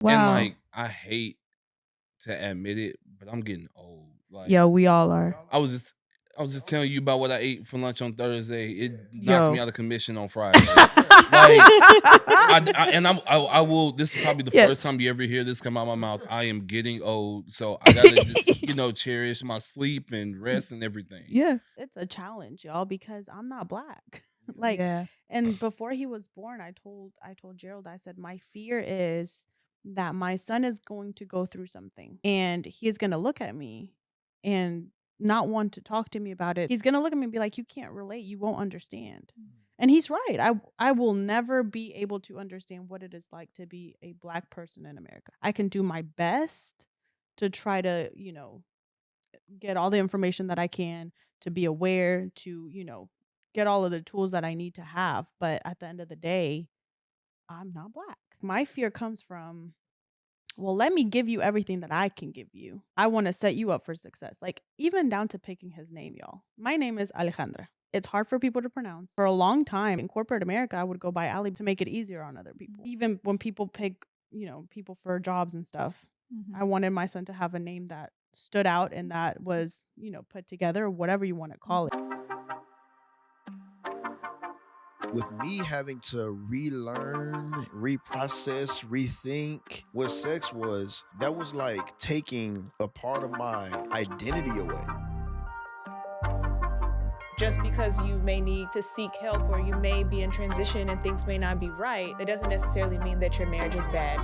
Wow. And like, I hate to admit it, but I'm getting old. Like, Yo, we all are. I was just telling you about what I ate for lunch on Thursday. It knocked me out of commission on Friday. I will. This is probably the first time you ever hear this come out of my mouth. I am getting old, so I gotta just cherish my sleep and rest and everything. Yeah, it's a challenge, y'all, because I'm not Black. And before he was born, I told Gerald, I said, my fear is that my son is going to go through something and he's going to look at me and not want to talk to me about it. He's going to look at me and be like, you can't relate. You won't understand. And he's right. I will never be able to understand what it is like to be a Black person in America. I can do my best to try to, get all the information that I can, to be aware, to, get all of the tools that I need to have. But at the end of the day, I'm not Black. My fear comes from, well, let me give you everything that I can give you. I want to set you up for success. Like, even down to picking his name, y'all. My name is Alejandra. It's hard for people to pronounce. For a long time in corporate America, I would go by Ali to make it easier on other people. Even when people pick, people for jobs and stuff, I wanted my son to have a name that stood out and that was, put together, or whatever you want to call it. With me having to relearn, reprocess, rethink what sex was, that was like taking a part of my identity away. Just because you may need to seek help or you may be in transition and things may not be right, that doesn't necessarily mean that your marriage is bad.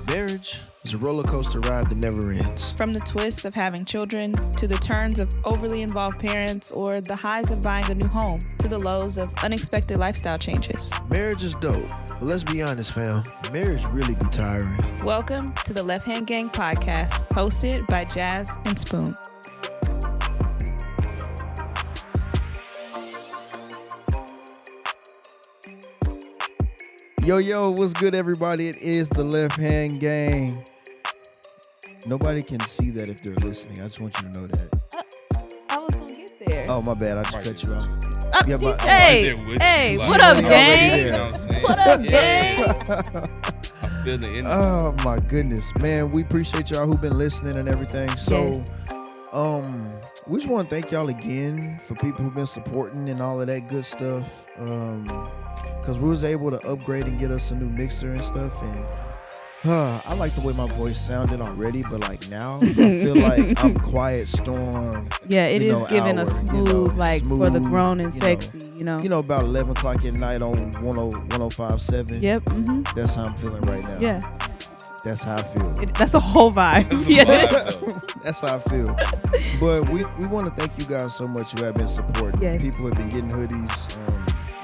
Marriage is a roller coaster ride that never ends. From the twists of having children, to the turns of overly involved parents, or the highs of buying a new home, to the lows of unexpected lifestyle changes. Marriage is dope, but let's be honest, fam. Marriage really be tiring. Welcome to the Left Hand Gang podcast, hosted by Jazz and Spoon. Yo, what's good, everybody? It is the Left Hand Gang. Nobody can see that if they're listening. I just want you to know that. I was going to get there. Oh, my bad. I just cut you off. Hey, what up, gang? What up, gang? I feel the energy. Oh, my goodness. Man, we appreciate y'all who've been listening and everything. So, we just want to thank y'all again for people who've been supporting and all of that good stuff. Because we was able to upgrade and get us a new mixer and stuff. And I like the way my voice sounded already, but like now I feel like I'm Quiet Storm. Yeah, it is giving a smooth, smooth, for the grown and sexy, about 11 o'clock at night on 105.7. Yep. Mm-hmm. That's how I'm feeling right now. Yeah. That's how I feel. That's a whole vibe. That's how I feel. But we want to thank you guys so much who have been supporting. Yes. People have been getting hoodies.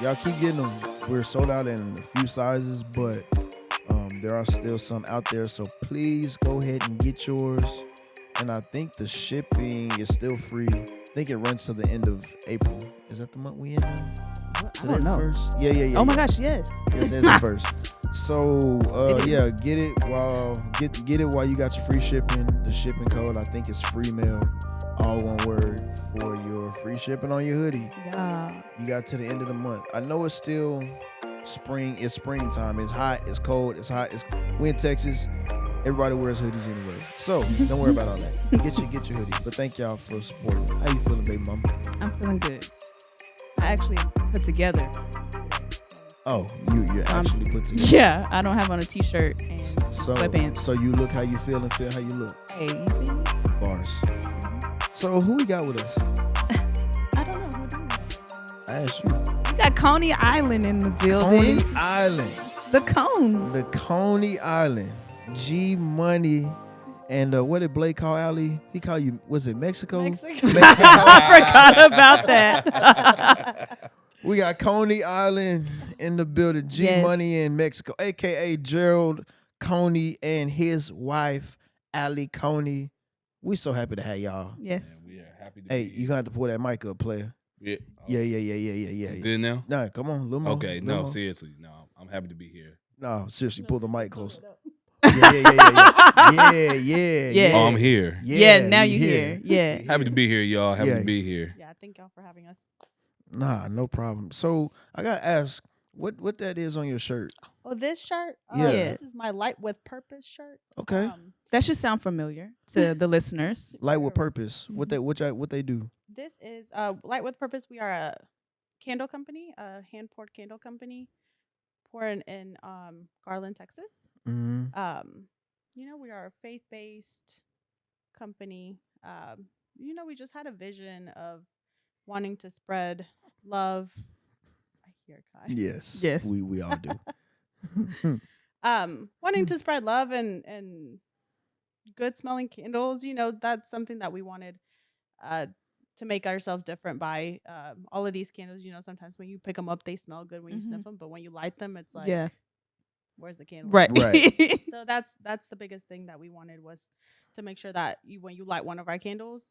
Y'all keep getting them. We're sold out in a few sizes, but there are still some out there. So please go ahead and get yours. And I think the shipping is still free. I think it runs to the end of April. Is that the month we in now? I don't know. First? Yeah. Oh my gosh, yes. Yes, it's the first. So get it while you got your free shipping. The shipping code, I think, is free mail, all one word, for your free shipping on your hoodie. Yeah. You got to the end of the month. I know it's still spring. It's springtime. It's hot. It's cold. It's hot. We in Texas. Everybody wears hoodies anyways. So don't worry about all that. Get your hoodie. But thank y'all for supporting. How you feeling, baby mama? I'm feeling good. I actually put together. Oh, you actually put together. Yeah, I don't have on a t-shirt and sweatpants. So you look how you feel and feel how you look. Hey, you see me? Bars. So who we got with us? I don't know. Who do we got? I asked you. We got Coney Island in the building. Coney Island. The Cones. The Coney Island. G Money. And what did Blake call Allie? He called you, was it Mexico? Mexico. I forgot about that. We got Coney Island in the building. G Money in Mexico, a.k.a. Gerald Coney and his wife, Allie Coney. We so happy to have y'all. Yes. Man, we are happy to be here. You gonna have to pull that mic up, player. Yeah. Yeah. Good now? Nah, come on, little more. Okay, no, seriously. No, I'm happy to be here. No, seriously, pull the mic closer. Yeah. Oh, I'm here. Yeah, now you here. Yeah. Happy to be here, y'all. Happy to be here. Yeah, thank y'all for having us. Nah, no problem. So I gotta ask, what that is on your shirt? Oh, this shirt? Yeah. This is my Light with Purpose shirt. Okay. That should sound familiar to the listeners. Light with Purpose. What they do? This is Light with Purpose. We are a candle company, a hand poured candle company, poured in Garland, Texas. Mm-hmm. We are a faith based company. We just had a vision of wanting to spread love. I hear Kai. Yes. We all do. Wanting to spread love and good smelling candles. That's something that we wanted to make ourselves different by. All of these candles, sometimes when you pick them up, they smell good when you sniff them, but when you light them, it's like, where's the candle? Right. So that's the biggest thing that we wanted, was to make sure that when you light one of our candles,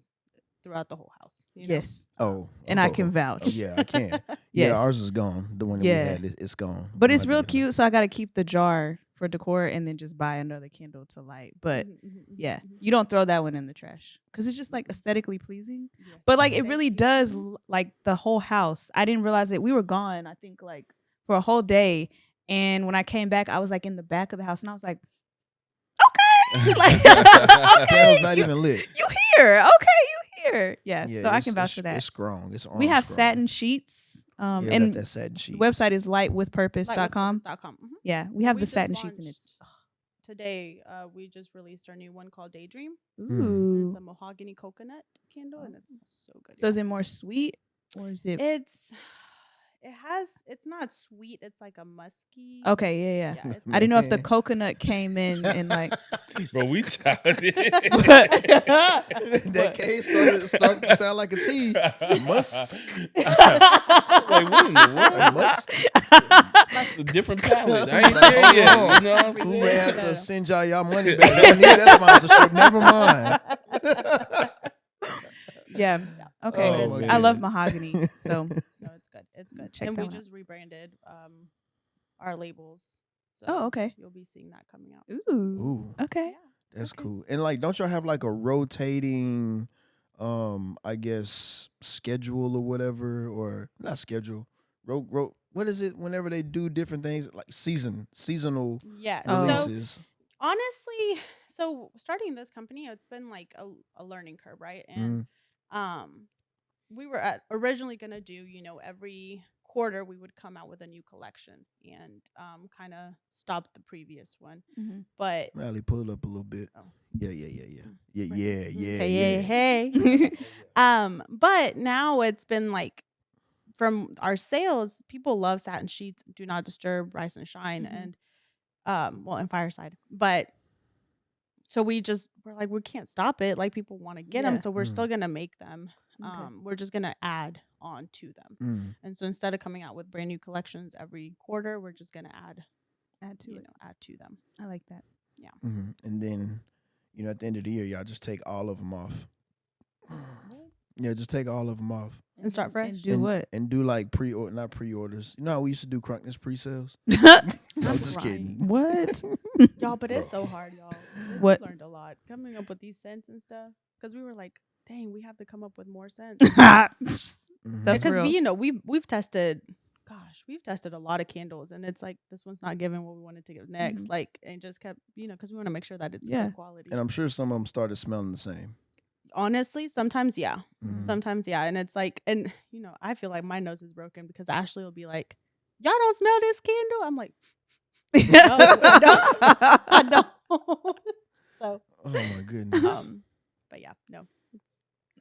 throughout the whole house. Yes. And I can vouch. Yeah, I can. Yes. Yeah, ours is gone. The one that we had, it's gone. But it's real cute, so I got to keep the jar for decor and then just buy another candle to light. But you don't throw that one in the trash because it's just like aesthetically pleasing. Yes. But like it really does like the whole house. I didn't realize that we were gone, I think like for a whole day. And when I came back, I was like in the back of the house and I was like, okay. Like, candle's not even lit. You here. Okay, you here. Yeah, so I can vouch for that. It's strong. It's we have strong. satin sheets. And that satin sheets. The website is lightwithpurpose.com. Yeah, we have the satin sheets and it's today we just released our new one called Daydream. Ooh. It's a mahogany coconut candle and it smells so good. So is it more sweet or is it it's not sweet, it's like a musky. Okay, yeah. I didn't know if the coconut came in and like Bro, we childish. That K started to sound like a T. Musk. Like, what in the world? Musk. A different palette. I ain't there yet. You know what I'm We saying? may have to send y'all money back. Don't need that sponsorship. Never mind. Yeah. Okay. Oh, I love mahogany. So no, it's good. It's good. Check and that we one just rebranded our labels. So okay. You'll be seeing that coming out. Ooh. Okay. Yeah. That's cool. And like, don't y'all have like a rotating, I guess, schedule or whatever, or not schedule, what is it? Whenever they do different things, like seasonal releases. So, honestly, so starting this company, it's been like a learning curve, right? And we were originally gonna do, every quarter we would come out with a new collection and kind of stop the previous one. But Allie, pull it up a little bit. Yeah. Hey. But now it's been like, from our sales, people love satin sheets, do not disturb, rise and shine, and and fireside. But so we're like, we can't stop it. Like, people want to get them, so we're still gonna make them. We're just gonna add on to them. And so instead of coming out with brand new collections every quarter, we're just gonna add to them. I like that. Yeah. And then, at the end of the year, y'all just take all of them off. Yeah, just take all of them off. And start fresh. And do what? And do like not pre-orders. You know how we used to do Crunkness pre-sales? I'm just kidding. What? Y'all, but it's so hard, y'all. What? We learned a lot coming up with these scents and stuff. Because we were like, dang, we have to come up with more scents. That's because real. we've tested a lot of candles, and it's like, this one's not giving what we wanted to give next. Like, and just kept, because we want to make sure that it's good quality. And I'm sure some of them started smelling the same. Honestly, sometimes, yeah. Sometimes, yeah. And it's like, and, I feel like my nose is broken because Ashley will be like, y'all don't smell this candle? I'm like, no, I don't. So. Oh, my goodness. But yeah, no.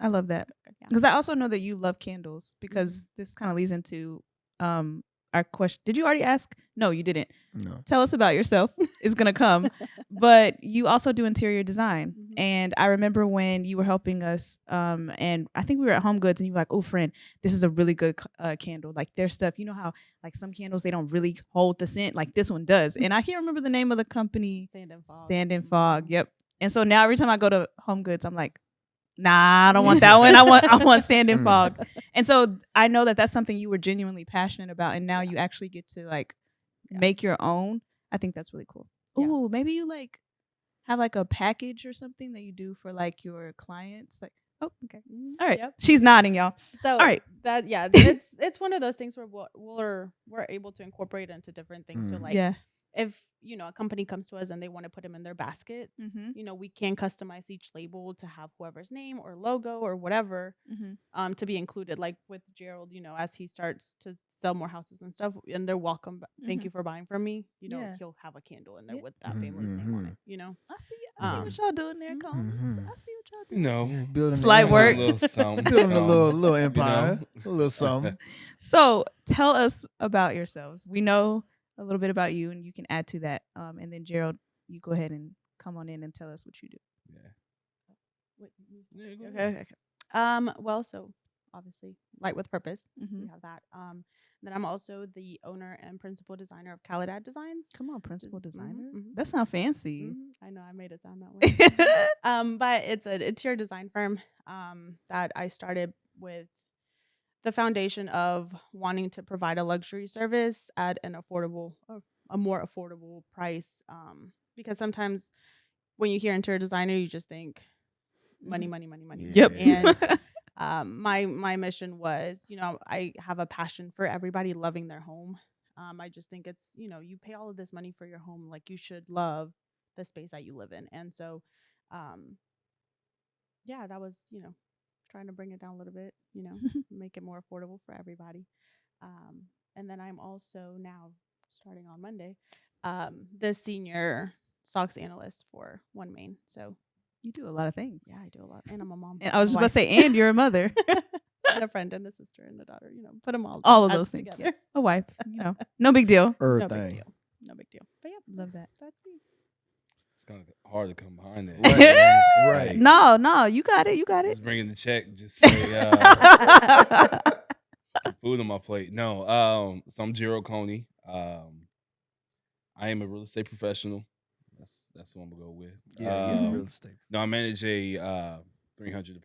I love that. Because I also know that you love candles, because this kind of leads into our question. Did you already ask? No, you didn't. No. Tell us about yourself. It's going to come. But you also do interior design. And I remember when you were helping us, and I think we were at Home Goods, and you were like, oh, friend, this is a really good candle. Like, their stuff, you know how like some candles, they don't really hold the scent. Like, this one does. And I can't remember the name of the company. Sand and Fog. Yep. And so now every time I go to Home Goods, I'm like, nah, I don't want that one. I want Sand and Fog. And so I know that that's something you were genuinely passionate about, and now you actually get to like make your own. I think that's really cool. Ooh, maybe you like have like a package or something that you do for like your clients. Like, Oh, okay. All right. Yep. She's nodding, y'all. So all right. It's one of those things where we're able to incorporate into different things. So like if a company comes to us and they want to put them in their baskets, we can customize each label to have whoever's name or logo or whatever to be included. Like with Gerald, as he starts to sell more houses and stuff, and they're welcome. Thank you for buying from me. He'll have a candle in there with that family's name on it. I see what y'all doing there, Coneys. I see what y'all doing. Building slight work, building a little empire, a little something. So tell us about yourselves. We know a little bit about you, and you can add to that. And then Gerald, you go ahead and come on in and tell us what you do. Okay. Well, so obviously, Light with Purpose. We have that. Then I'm also the owner and principal designer of Caladad Designs. Come on, principal designer. That sounds fancy. I know I made it sound that way. But it's an interior design firm that I started with the foundation of wanting to provide a luxury service at a more affordable price. Because sometimes when you hear interior designer, you just think money. Yep. And my mission was, I have a passion for everybody loving their home. I just think it's, you pay all of this money for your home, like you should love the space that you live in. And so, that was, trying to bring it down a little bit, make it more affordable for everybody. And then I'm also now, starting on Monday, the senior stocks analyst for One Main. So you do a lot of things. Yeah, I do a lot. And I'm a mom. And I was just about to say, and you're a mother. And a friend and a sister and a daughter, put them all of those things together. Yeah. A wife, no big deal. No big deal. But yeah, love that. That's me. It's kind of hard to come behind that. Right. No, you got it. Just bringing the check. Just say some food on my plate. No. So I'm Gerald Coney. I am a real estate professional. That's what I'm gonna go with. Real estate. No, I manage a 300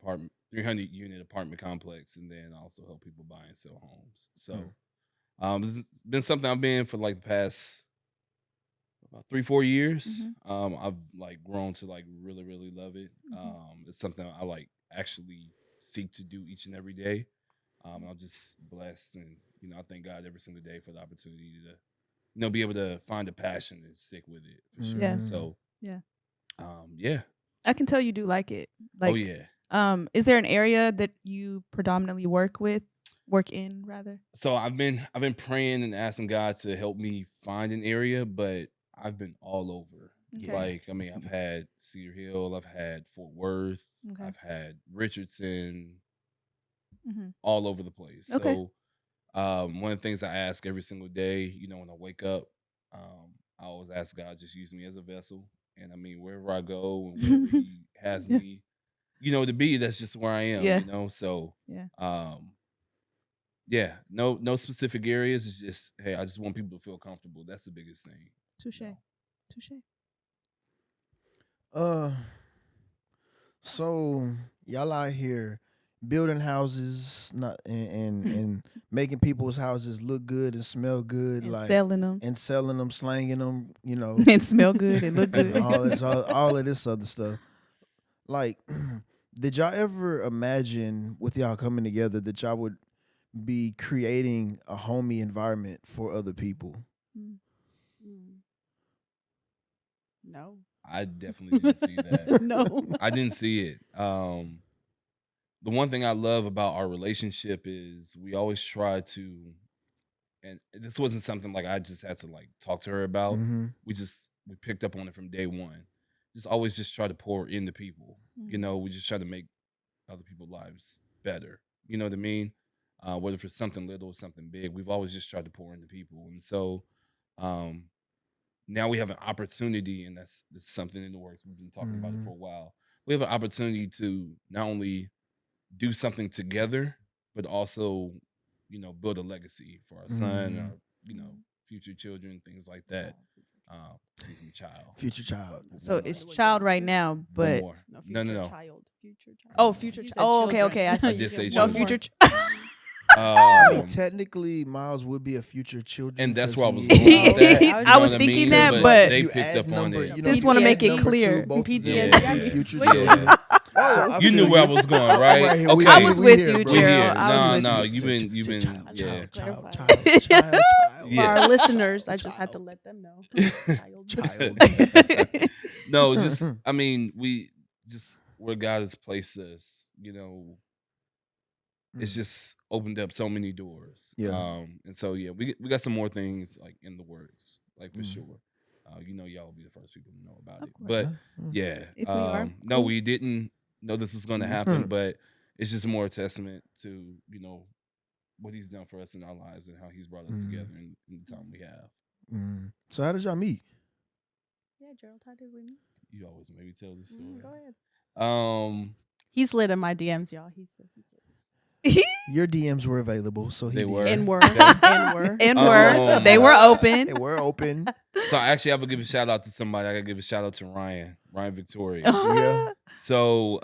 unit apartment complex, and then also help people buy and sell homes. So, it's been something I've been for like the past about 3-4 years. I've grown to really, really love it. It's something I actually seek to do each and every day. I'm just blessed, and I thank God every single day for the opportunity to be able to find a passion and stick with it for sure. Yeah. So yeah. I can tell you do like it. Oh yeah. Is there an area that you predominantly work in rather? So I've been praying and asking God to help me find an area, but I've been all over. Okay. I've had Cedar Hill, I've had Fort Worth, I've had Richardson, all over the place. Okay. So one of the things I ask every single day, when I wake up, I always ask God, just use me as a vessel. And wherever I go and wherever He has me, to be, that's just where I am. So no specific areas. It's just, hey, I just want people to feel comfortable. That's the biggest thing. Touche. So y'all out here building houses, and making people's houses look good and smell good, and selling them, slanging them, and smell good and look good. all of this other stuff. Did y'all ever imagine with y'all coming together that y'all would be creating a homey environment for other people? No. I definitely didn't see that. No. I didn't see it. The one thing I love about our relationship is we always try to, and this wasn't something I just had to talk to her about. We picked up on it from day one. Always try to pour into people. We just try to make other people's lives better. You know what I mean? Whether it's something little or something big, we've always just tried to pour into people. And so now we have an opportunity, and that's something in the works. We've been talking about it for a while. We have an opportunity to not only do something together, but also, build a legacy for our son, our, future children, things like that. Future child. So it's child right now, but no. Child. Future child. Oh, future child. Oh, okay. I see. I did say no children. future. Technically, Miles would be a future children, and that's where I was going with that. I was thinking that, but they picked up on it. Just want to make it clear. PTSD, future children. I You feel knew where I was going, right? Right here, Okay. I was with you, We Gerald. here. I was with No, you. you've been, yeah. child. For Yes. our listeners, I just had to let them know. Child. No, just I mean, we just where God has placed us, you know, it's just opened up so many doors. Yeah. And so yeah, we got some more things like in the works, like for Mm. sure. You know, y'all will be the first people to know about Of it. course. But Yeah. yeah, If we are, no, cool. we didn't know this was going to happen, but it's just more a testament to, you know, what he's done for us in our lives and how he's brought us together in the time we have. So how did y'all meet? Yeah, Gerald, how did we meet? You always maybe tell this story. Go ahead. He slid in my DMs, y'all. He slid. Your DMs were available, so he They did. were. And were they were open. They were open. So I actually have to give a shout out to somebody. I gotta give a shout out to Ryan Victoria. Yeah. So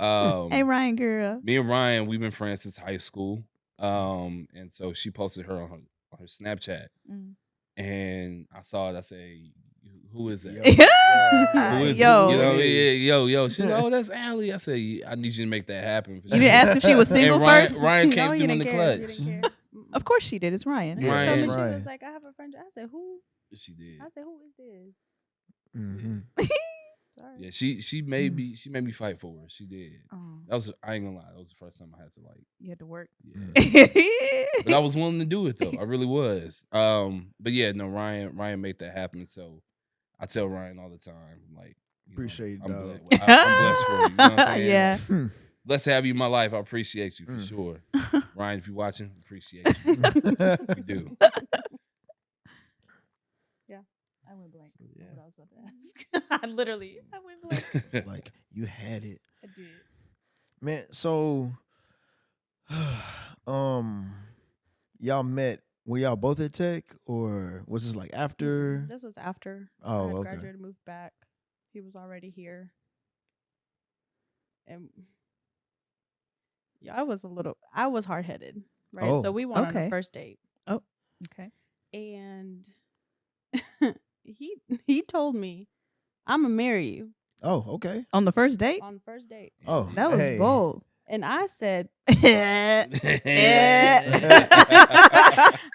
Hey Ryan, girl. me and Ryan, we've been friends since high school. And so she posted her on her Snapchat. And I saw it, I said, who is that? Who is Yo. it? You know, yo. She's like, oh, that's Allie. I said, I need you to make that happen. You didn't ask if she was single and Ryan, first? Ryan No, came he through in didn't the care. He clutch. didn't care. Of course she did. It's Ryan. She Yeah, told me, it's she Ryan. was like, I have a friend. I said, who? She did. I said, who is this? Mm-hmm. Sorry. Yeah, she made me fight for her. She did. Oh, That was, I ain't gonna lie, that was the first time I had to like, you had to work. yeah. But I was willing to do it though. I really was. But yeah, no, Ryan made that happen. So I tell Ryan all the time, like, you know, Appreciate it, I'm dog. blessed for you. You know what I'm saying? Yeah. Blessed to have you in my life. I appreciate you for sure. Ryan, if you're watching, appreciate you. We do. I went blank. So, yeah. What I was about to ask. I went blank. Like you had it, I did. man. So, y'all met. Were y'all both at Tech, or was this like after? This was after. Oh, I had okay. graduated, moved back. He was already here. And yeah, I was hard headed, right? Oh, So we went on okay. a first date. Okay. And he told me, I'm gonna marry you Oh, okay. On the first date? on the first date. Oh, That was hey. bold. And I said, Yeah.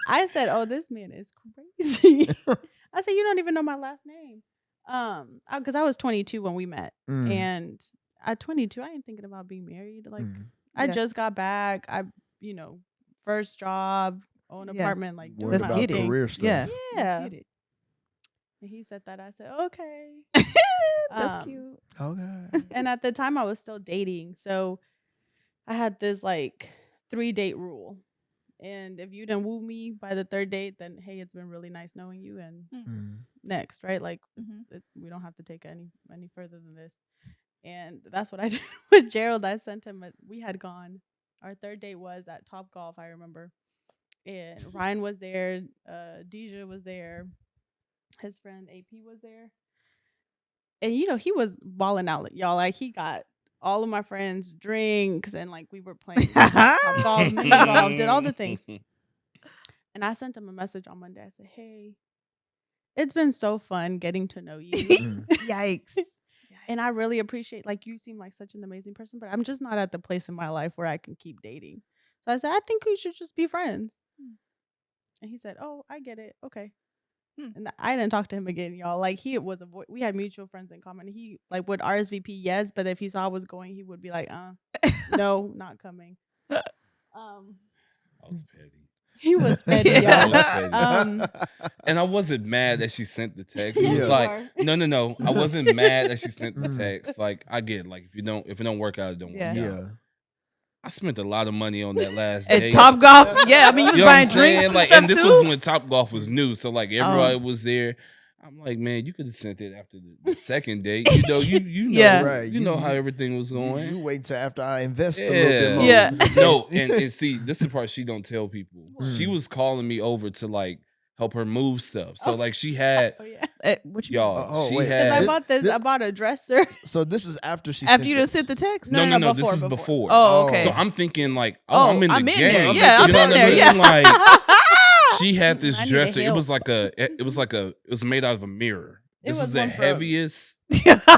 I said, oh, this man is crazy. I said, you don't even know my last name. Because I was 22 when we met. Mm. And at 22, I ain't thinking about being married. Like, I Yeah. just got back. First job, own Yeah. apartment, like doing Worried Let's my about get it. thing. career stuff. Yeah. Yeah. Let's get it. And he said that. I said, okay. That's cute. Okay. And at the time, I was still dating. So I had this like 3-date rule. And if you didn't woo me by the 3rd date, then hey, it's been really nice knowing you. And Mm. next, right? Like Mhm. we don't have to take any further than this. And that's what I did with Gerald. I sent him. We had gone. Our 3rd date was at Top Golf. I remember. And Ryan was there. Deja was there. His friend AP was there. And he was balling out, y'all. Like he got all of my friends drinks, and like we were playing Top Golf, mini golf, did all the things. And I sent him a message on Monday. I said, hey, it's been so fun getting to know you. Mm. Yikes. And I really appreciate, like, you seem like such an amazing person, but I'm just not at the place in my life where I can keep dating. So I said, I think we should just be friends. And he said, oh, I get it. Okay. And I didn't talk to him again, y'all. Like, he was we had mutual friends in common. He like would RSVP yes, but if he saw I was going, he would be like, no, not coming. I was petty. He was petty, I y'all. was petty. And I wasn't mad that she sent the text. It was Yeah. like, no. I wasn't mad that she sent the Mm. text. Like, I get it. Like, if it don't work out, it don't work Yeah. out. Yeah. I spent a lot of money on that last At date. Top Golf? Yeah, I mean, you was You know what I'm buying drinks saying? and Like, stuff and this too? was when Top Golf was new, so like everybody was there. I'm like, man, you could have sent it after the 2nd date. You know, you know, Yeah. Right. you know how everything was going. You wait till after I invest a little bit more. Yeah. No, and see, this is the part she don't tell people. Mm. She was calling me over to like help her move stuff. So like she had Oh, yeah. What you y'all. Oh, she wait. Because I had bought this. I bought a dresser. So this is after she after sent you it. done sent the text? no. before, This is before. Oh, okay. So I'm thinking like, Oh, I'm in the I'm in game. there. Yeah, you I'm know in what there, I mean? yeah. Like she had this I need dresser. It help. was it was made out of a mirror. It This was is the one from- heaviest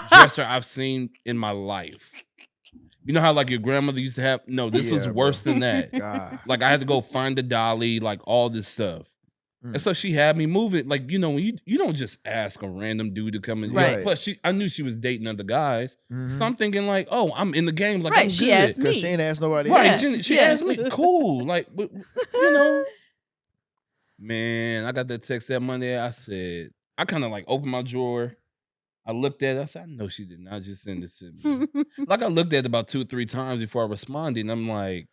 dresser I've seen in my life. You know how like your grandmother used to have? No, this was worse than that. God. Like I had to go find the dolly, like all this stuff. And so she had me move it. Like, you know, when you don't just ask a random dude to come in. Right. Plus, I knew she was dating other guys. So I'm thinking like, oh, I'm in the game. Like, Right, I'm she good. asked me. Because she ain't asked nobody Right, else. she asked me. Cool. Like, you know. Man, I got that text that Monday. I said, I kind of like opened my drawer. I looked at it. I said, I know she did not just send this to me. Like, I looked at it about 2 or 3 times before I responded. And I'm like,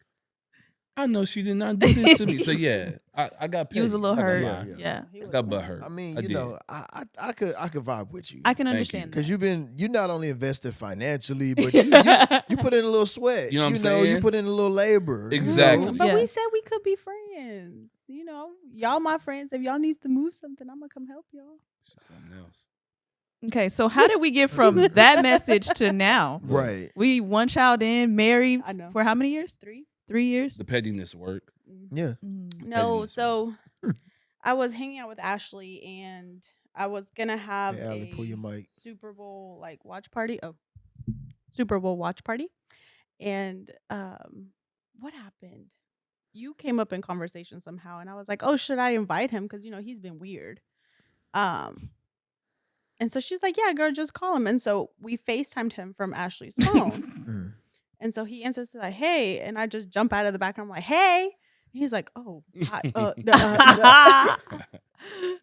I know she did not do this to me. So yeah, I got petty. You was a little hurt. Yeah. I got butt hurt. I mean, I you did. know, I could vibe with you. I can Thank understand Because that. you not only invested financially, but you put in a little sweat. You know what I'm saying? You put in a little labor. Exactly. But Yeah. we said we could be friends. You know, y'all my friends. If y'all needs to move something, I'm gonna come help y'all. It's just something else. Okay, so how did we get from that message to now? Right. We one child in, married I know. for how many years? 3 years. The pettiness work. Yeah. No, Pettiness. so I was hanging out with Ashley, and I was gonna have Hey, Allie, pull your mic. Super Bowl like watch party. Oh, Super Bowl watch party, and what happened? You came up in conversation somehow, and I was like, "Oh, should I invite him? Because you know he's been weird." And so she's like, "Yeah, girl, just call him." And so we FaceTimed him from Ashley's phone. And so he answers like, "Hey," and I just jump out of the back. I'm like, "Hey." And he's like, "Oh."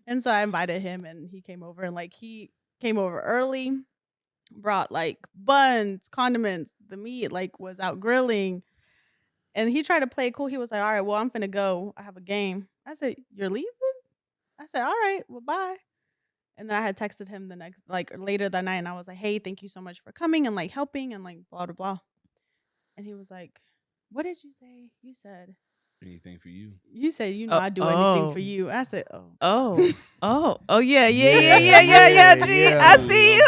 And so I invited him, and he came over, and like he came over early, brought like buns, condiments, the meat, like was out grilling. And he tried to play it cool. He was like, "All right, well, I'm finna go. I have a game." I said, "You're leaving?" I said, "All right, well, bye." And then I had texted him the next, like later that night, and I was like, "Hey, thank you so much for coming and like helping and like blah blah blah." And he was like, "What did you say?" You said, Anything for you. "You said you know I'd do anything for you." I said, "Oh, Yeah. G, Yeah. I see you.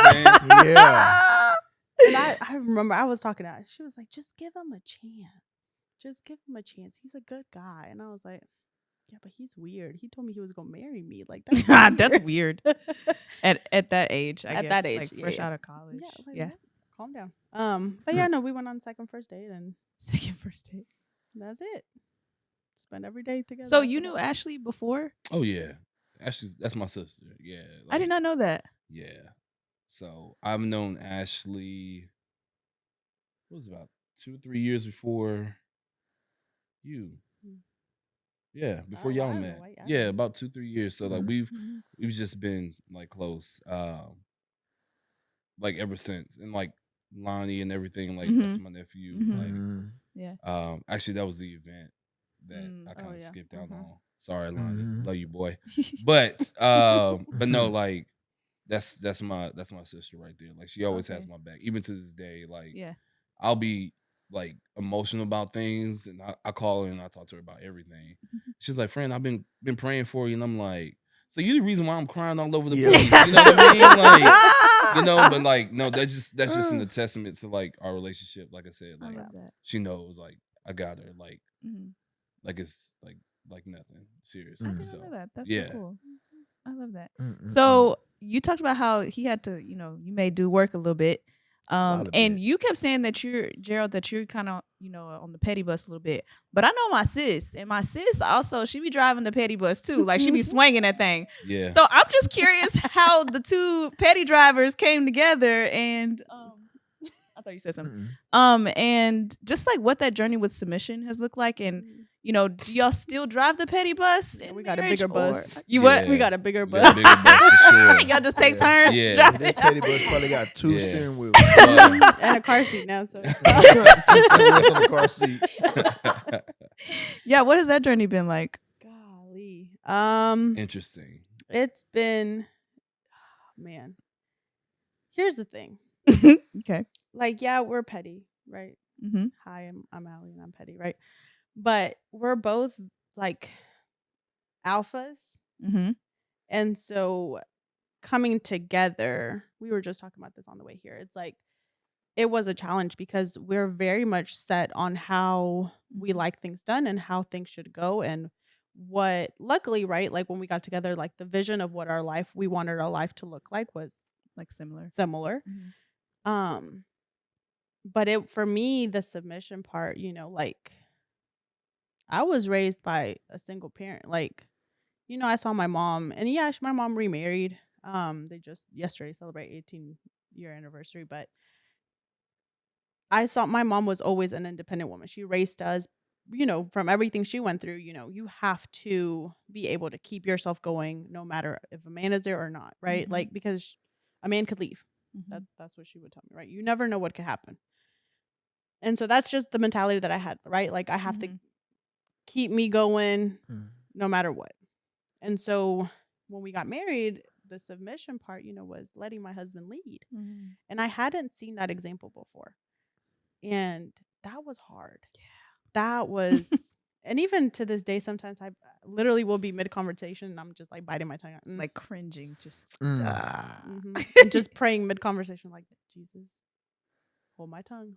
Yeah. And I remember I was talking to her. She was like, "Just give him a chance. Just give him a chance. He's a good guy." And I was like, "Yeah, but he's weird. He told me he was gonna marry me. Like that's weird." That's weird. At that age, I At guess. that age, like fresh yeah. out of college. Yeah, like, Yeah. what? Calm down. But yeah, no, we went on second first date, and Second first date. that's it. Spend every day together. So after you knew that. Ashley before? Oh yeah, that's my sister. Yeah, I did not know that. Yeah, so I've known Ashley. It was about 2 or 3 years before you. Yeah, before Oh, y'all wow, met. I Yeah, know. about 2 3 years. So like we've just been like close, like ever since, and like Lonnie and everything. Like that's my nephew. Yeah. Actually, that was the event that I kind of yeah. skipped out on. Sorry, Lonnie. Love you, boy. But no, like that's my sister right there. Like she always has Okay. my back, even to this day. Like Yeah. I'll be like emotional about things, and I call her and I talk to her about everything. She's like, "Friend, I've been praying for you," and I'm like, "So you the reason why I'm crying all over the place?" You know what I mean? Like, you know, but like, no, that's just a testament to like our relationship. Like I said, I like love that. she knows, like I got her, like Mhm. it's like nothing, seriously. I didn't So know that. That's yeah. so cool. I love that. So you talked about how he had to, you may do work a little bit. Lot of And bit. you kept saying that Gerald, that you're kind of, on the petty bus a little bit. But I know my sis, and my sis also, she be driving the petty bus too. Like she be swinging that thing. Yeah. So I'm just curious how the two petty drivers came together, and I thought you said something. And just like what that journey with submission has looked like, and do y'all still drive the petty bus? Yeah, in we got a marriage, bigger bus. or- You Yeah. what? We got a bigger We bus. got a bigger bus for sure. Y'all just take Yeah. turns Yeah. driving. That petty bus probably got 2 Yeah. steering wheels. And a car seat now. So 2 steering wheels on the car seat. Yeah, what has that journey been like? golly. Interesting. It's been man. Here's the thing. Okay. Like, yeah, we're petty, right? Mm-hmm. Hi, I'm Allie and I'm petty, right? But we're both like alphas. Mm-hmm. And so coming together, we were just talking about this on the way here. It's like it was a challenge because we're very much set on how we like things done and how things should go, and what luckily, right, like when we got together, like the vision of what we wanted our life to look like was Like similar. similar. Mhm. But for me, the submission part, like I was raised by a single parent. Like, I saw my mom, and yeah, my mom remarried. They just yesterday celebrate 18-year anniversary, but I saw my mom was always an independent woman. She raised us, from everything she went through. You have to be able to keep yourself going, no matter if a man is there or not, right? Like, because a man could leave. That's what she would tell me, right? You never know what could happen. And so that's just the mentality that I had, right? Like, I have to keep me going no matter what. And so when we got married, the submission part, was letting my husband lead. And I hadn't seen that example before. And that was hard. Yeah. That was, and even to this day, sometimes I literally will be mid-conversation and I'm just like biting my tongue. Like cringing, just. And just praying mid-conversation, like, Jesus, hold my tongue.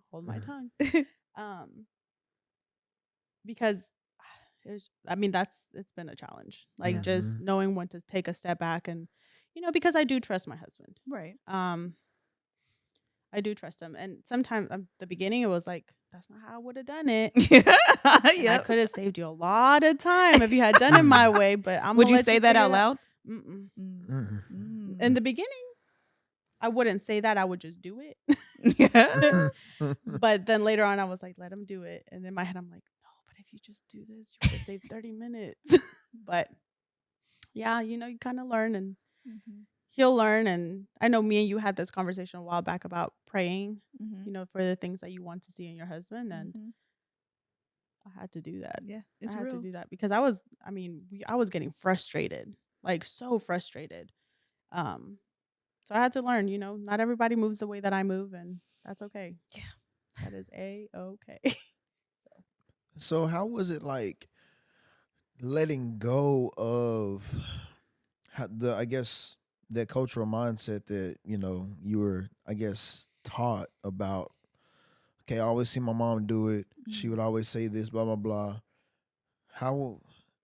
Because it's been a challenge. Like, just knowing when to take a step back and, because I do trust my husband. Right. I do trust him. And sometimes the beginning, it was like, that's not how I would have done it. Yeah. I could have saved you a lot of time if you had done it my way. But would you say that out loud? In the beginning, I wouldn't say that. I would just do it. Yeah. But then later on, I was like, let him do it. And in my head, I'm like, no, but if you just do this, you could save 30 minutes. But yeah, you kind of learn, and he'll learn. And I know me and you had this conversation a while back about praying, for the things that you want to see in your husband. And I had to do that. Yeah, I had to do that because I was getting frustrated, like so frustrated. So I had to learn, not everybody moves the way that I move, and that's okay. Yeah. That is A-okay. So how was it like letting go of I guess that cultural mindset that, you were, I guess, taught about? Okay, I always see my mom do it. She would always say this, blah, blah, blah. How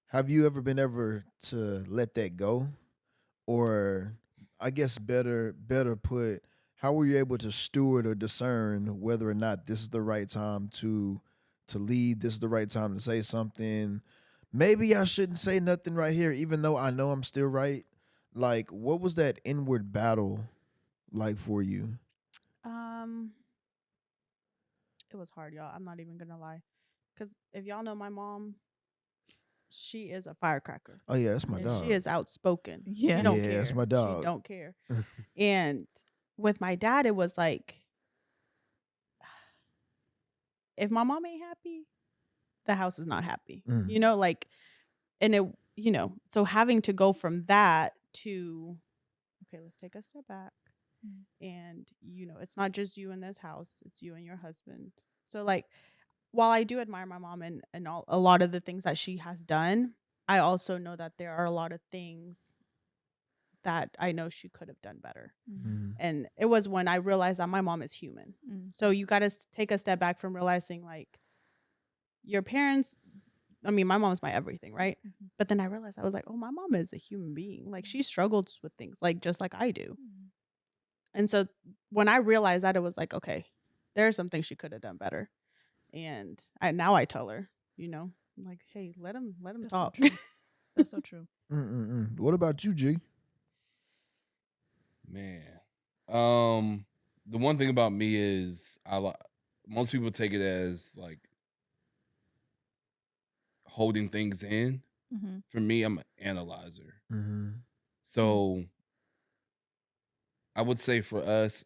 have you ever been to let that go? Or I guess better put, how were you able to steward or discern whether or not this is the right time to lead, this is the right time to say something? Maybe I shouldn't say nothing right here, even though I know I'm still right. Like, what was that inward battle like for you? It was hard, y'all. I'm not even gonna lie, because if y'all know my mom, she is a firecracker. Oh yeah, that's my dog. She is outspoken. Yeah, she don't care. That's my dog. She don't care. And with my dad, it was like, if my mom ain't happy, the house is not happy. Like, and it, so having to go from that to, okay, let's take a step back. And, it's not just you in this house, it's you and your husband. So, like, while I do admire my mom and a lot of the things that she has done, I also know that there are a lot of things that I know she could have done better. And it was when I realized that my mom is human. So you got to take a step back from realizing, like, your parents, my mom's my everything, right? But then I realized, I was like, oh, my mom is a human being. Like, she struggles with things, like, just like I do. And so when I realized that, it was like, okay, there are some things she could have done better. And now I tell her, I'm like, hey, let him talk. So that's so true. What about you, G? Man, the one thing about me is most people take it as like holding things in. For me, I'm an analyzer. So I would say for us,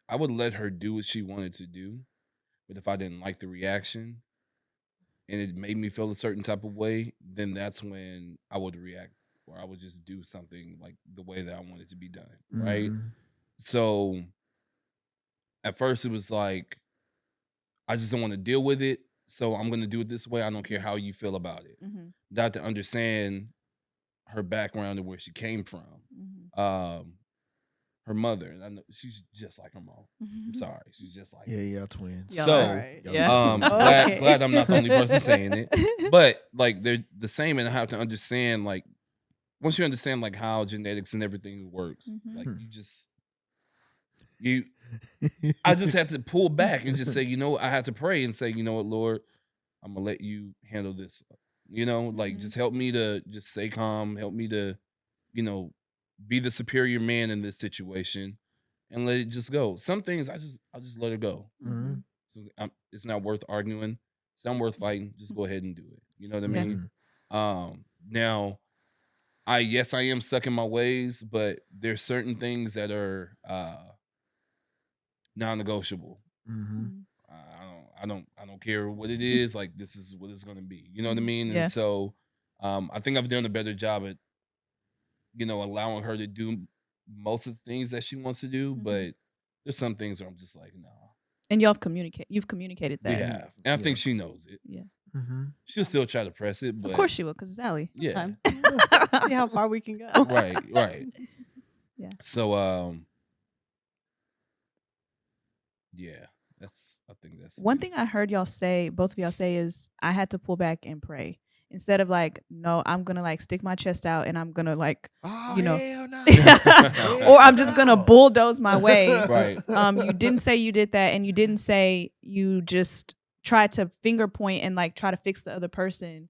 I would let her do what she wanted to do. But if I didn't like the reaction and it made me feel a certain type of way, then that's when I would react, or I would just do something like the way that I want it to be done, right? So at first it was like, I just don't want to deal with it, so I'm going to do it this way. I don't care how you feel about it. Not to understand her background and where she came from. Her mother, and I know she's just like her mom. I'm sorry, she's just like yeah, twins. So, right. glad I'm not the only person saying it. But like, they're the same, and I have to understand, like, once you understand like how genetics and everything works, like, I just had to pull back and just say, I had to pray and say, you know what, Lord, I'm gonna let you handle this. Just help me to just stay calm, help me to, be the superior man in this situation and let it just go. Some things I just let it go. Mhm. So it's not worth arguing. It's not worth fighting. Just go ahead and do it. You know what I Yeah. mean? Now I am stuck in my ways, but there's certain things that are non-negotiable. Mhm. I don't care what it is. Like, this is what it's gonna be. You know what I mean? Yeah. And so, I think I've done a better job at, allowing her to do most of the things that she wants to do. Mhm. But there's some things where I'm just like, no. And you've communicated that. We have, and I think she knows it. Yeah. Mhm. She'll still try to press it, but Of course she will, because it's Allie. yeah, Sometimes. See how far we can go. right. Yeah. So, yeah, I think that's One thing I heard y'all say, both of y'all say, is I had to pull back and pray. Instead of like, no, I'm gonna like stick my chest out and I'm gonna like, Oh, you know, hell no. or I'm just gonna bulldoze my way. Right. You didn't say you did that, and you didn't say you just tried to finger point and like try to fix the other person.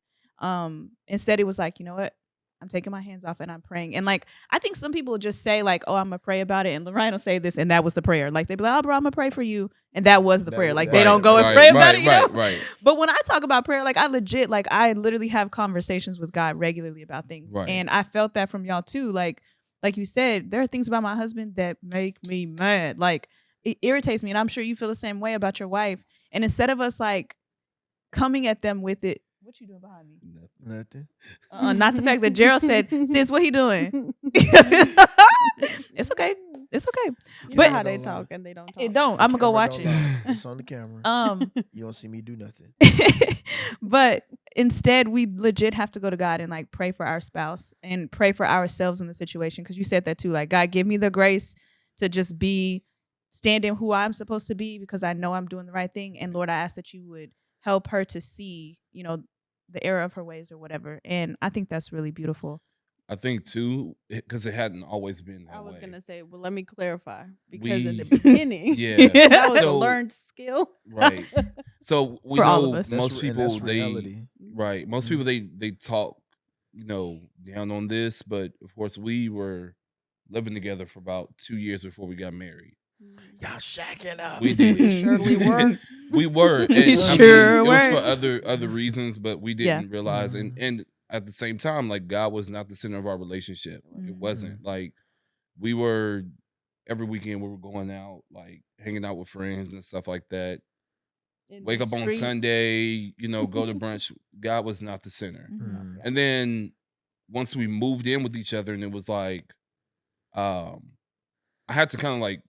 Instead, it was like, you know what? I'm taking my hands off and I'm praying. And like, I think some people just say like, oh, I'm gonna pray about it. And Lorraine will say this, and that was the prayer. Like they be like, oh, bro, I'm gonna pray for you, and that was the prayer. Like they don't go and pray about it. You know? Right. But when I talk about prayer, like I literally have conversations with God regularly about things. Right. And I felt that from y'all too. Like you said, there are things about my husband that make me mad. Like it irritates me. And I'm sure you feel the same way about your wife. And instead of us like coming at them with it, what you doing behind me? Nothing. Not the fact that Gerald said, sis, what he doing? It's okay. It's okay. You But know how they talk and they don't talk. it don't. I'm gonna go watch it. It's on the camera. You don't see me do nothing. But instead, we legit have to go to God and like pray for our spouse and pray for ourselves in the situation. Because you said that too. Like, God, give me the grace to just stand in who I'm supposed to be, because I know I'm doing the right thing. And Lord, I ask that you would help her to see, the error of her ways or whatever. And I think that's really beautiful. I think too, because it hadn't always been that way. I was gonna say, well, let me clarify, because in the beginning, yeah, that was a learned skill, right? So we For all know of us. most people that's reality. most people they talk, down on this, but of course we were living together for about 2 years before we got married. Y'all shacking up. We did. We surely were. We were. And, We it sure was were. for other reasons, but we didn't realize. Mhm. And at the same time, like, God was not the center of our relationship. It Mhm. wasn't. Like, we were, every weekend we were going out, like hanging out with friends and stuff like that. Wake up on Sunday, go to brunch. God was not the center. Mhm. And then once we moved in with each other, and it was like, I had to kind of like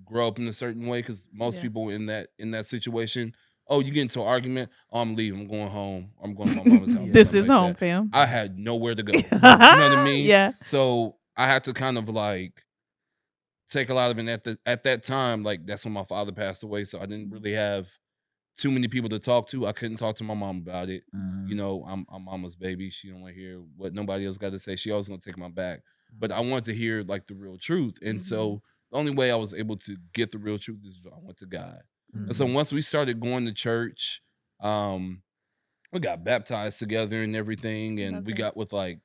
grow up in a certain way, because most people in that situation, oh, you get into an argument, oh, I'm leaving, I'm going home, I'm going to my mama's house. This something is like home, that. fam. I had nowhere to go. You know what I mean? Yeah. So I had to kind of like take a lot of it at that time. Like, that's when my father passed away, so I didn't really have too many people to talk to. I couldn't talk to my mom about it. Mhm. I'm mama's baby. She don't want to hear what nobody else got to say. She always gonna take my back. But I wanted to hear like the real truth. And so the only way I was able to get the real truth is I went to God. And so once we started going to church, we got baptized together and everything, and we got with like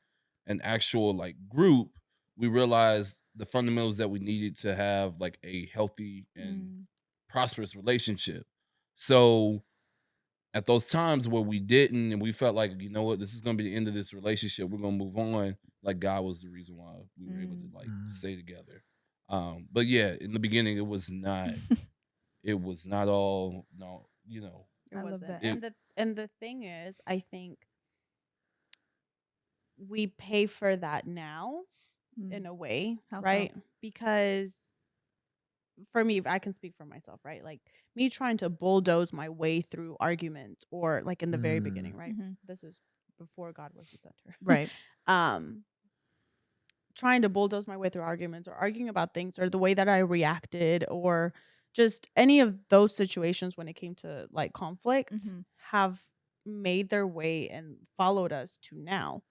an actual like group. We realized the fundamentals that we needed to have like a healthy and prosperous relationship. So at those times where we didn't, and we felt like, you know what, this is gonna be the end of this relationship, we're gonna move on. Like, God was the reason why we were able to like stay together. But yeah, in the beginning, it was not all It I love wasn't. that. And the thing is, I think we pay for that now in a way, How so? right? Because for me, I can speak for myself, right? Like, me trying to bulldoze my way through arguments, or like in the very beginning, right? This is before God was the center. Right. Trying to bulldoze my way through arguments, or arguing about things, or the way that I reacted, or just any of those situations when it came to like conflict, have made their way and followed us to now.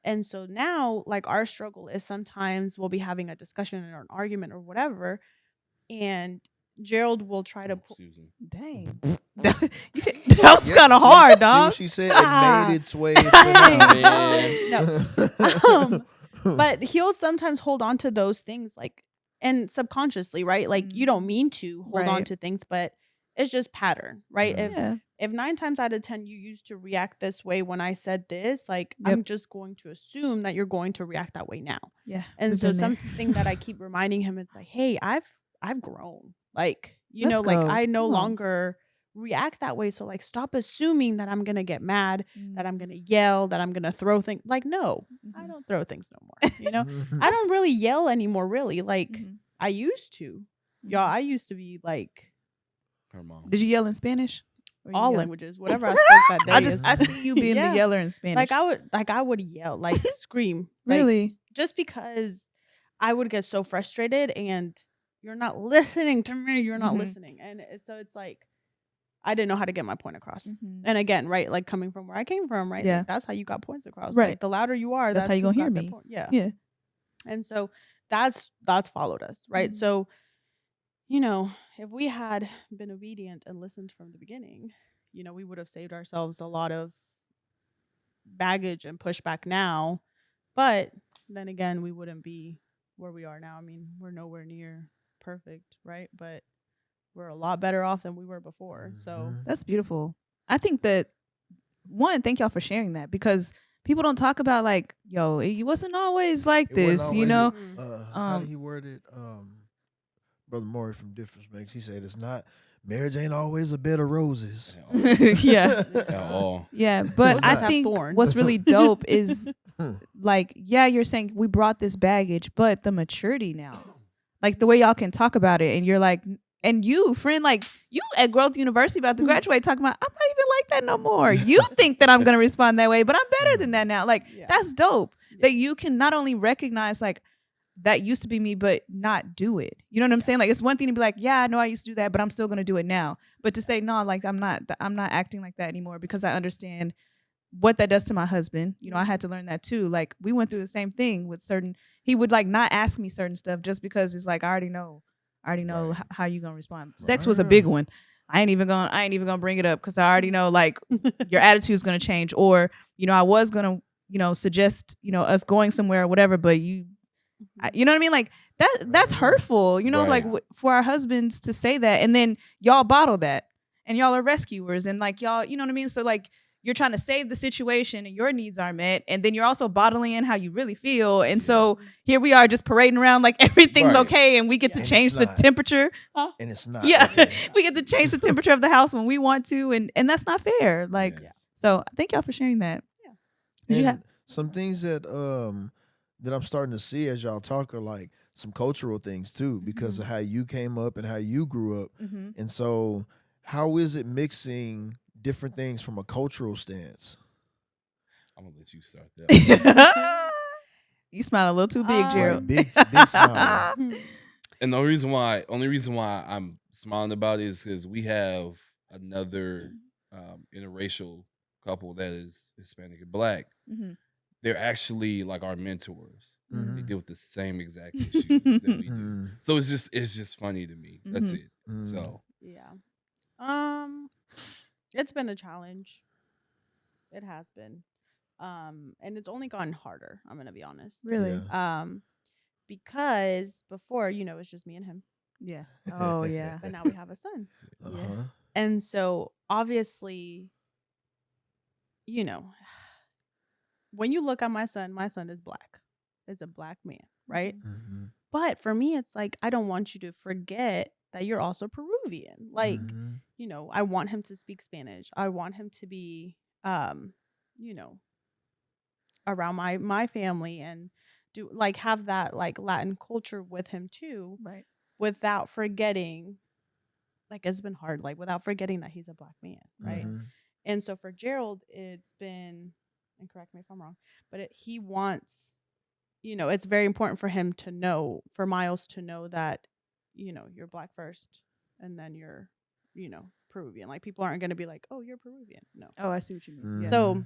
And so now, like, our struggle is sometimes we'll be having a discussion or an argument or whatever, and Gerald will try to pull. Susan. Dang. That was kind of hard, See dog. what she said? It made its way into the No. But he'll sometimes hold on to those things, like, and subconsciously, right? Like, you don't mean to hold on Right. to things, but it's just pattern, right? Yeah. If 9 times out of 10 you used to react this way when I said this, like, Yep. I'm just going to assume that you're going to react that way now. Yeah. And we've so been there. something that I keep reminding him, it's like, hey, I've grown. Like, you Let's know, like go. I no Come on. longer react that way. So like, stop assuming that I'm gonna get mad, that I'm gonna yell, that I'm gonna throw things. Like, no, I don't throw things no more. You know, I don't really yell anymore. Really, like I used to. Y'all, I used to be like Her mom. Did you yell in Spanish? Or you all yell- languages, whatever I spoke that day. I see you being Yeah. the yeller in Spanish. Like I would yell, like scream, like, Really? just because I would get so frustrated and you're not listening to me, you're not listening. And so it's like, I didn't know how to get my point across. And again, right, like coming from where I came from, right? Yeah. Like, that's how you got points across. Right. Like, the louder you are, That's how you who gonna hear got their me. point. Yeah. Yeah. And so that's followed us, right? So, you know, if we had been obedient and listened from the beginning, you know, we would have saved ourselves a lot of baggage and pushback now. But then again, we wouldn't be where we are now. I mean, we're nowhere near perfect, right? But we're a lot better off than we were before. So That's beautiful. I think that, one, thank y'all for sharing that, because people don't talk about, like, yo, it wasn't always like It wasn't this, you always- know? How did he word it? Brother Maury from Difference Makes, he said it's not, marriage ain't always a bed of roses. Yeah. At all. Yeah, but I Roses have think thorns. what's really dope is, like, yeah, you're saying we brought this baggage, but the maturity now, like the way y'all can talk about it, and you're like, and you, friend, like you at Growth University about to graduate, talking about, I'm not even like that no more. You think that I'm gonna respond that way, but I'm better than that now. Like, that's dope. That you can not only recognize, like, that used to be me, but not do it. You know what I'm saying? Like, it's one thing to be like, yeah, I know I used to do that, but I'm still gonna do it now. But to say, no, like, I'm not acting like that anymore, because I understand what that does to my husband. You know, I had to learn that too. Like, we went through the same thing with certain, he would like not ask me certain stuff just because it's like, I already know Right. how you gonna respond. Sex was a big one. I ain't even gonna bring it up, because I already know, like, your attitude is gonna change. Or, you know, I was gonna, you know, suggest, you know, us going somewhere or whatever, but you know what I mean? Like, that's hurtful, you know, Right. like for our husbands to say that, and then y'all bottle that, and y'all are rescuers, and like, y'all, you know what I mean? So like, you're trying to save the situation and your needs are met, and then you're also bottling in how you really feel. And so here we are just parading around like everything's Right. okay, and we get to And change it's the not. temperature. And it's not. Yeah. okay. We get to change the temperature of the house when we want to, and that's not fair. Like, Yeah. so thank y'all for sharing that. And Yeah. some things that I'm starting to see as y'all talk are like some cultural things too, because of how you came up and how you grew up. And so how is it mixing different things from a cultural stance? I'm gonna let you start that. You smile a little too big, Like, Gerald. Big smile. And the only reason why I'm smiling about it is because we have another interracial couple that is Hispanic and Black. They're actually like our mentors. They deal with the same exact issues that we do. So it's just funny to me. That's it. So yeah. It's been a challenge. It has been. And it's only gotten harder, I'm gonna be honest. Really? Yeah. Because before, you know, it's just me and him. Yeah. Oh, yeah. But now we have a son. Uh-huh. And so obviously, you know, when you look at my son is Black. Is a Black man, right? Mhm. But for me, it's like, I don't want you to forget that you're also Peruvian. Like, Mhm. you know, I want him to speak Spanish. I want him to be, you know, around my family and do like have that like Latin culture with him too, Right. without forgetting, like, it's been hard, like without forgetting that he's a Black man, right? Mhm. And so for Gerald, it's been, and correct me if I'm wrong, but he wants, you know, it's very important for him to know, for Miles to know that, you know, you're Black first and then you're, you know, Peruvian. Like, people aren't going to be like, oh, you're Peruvian. No. Oh, I see what you mean. Yeah. So,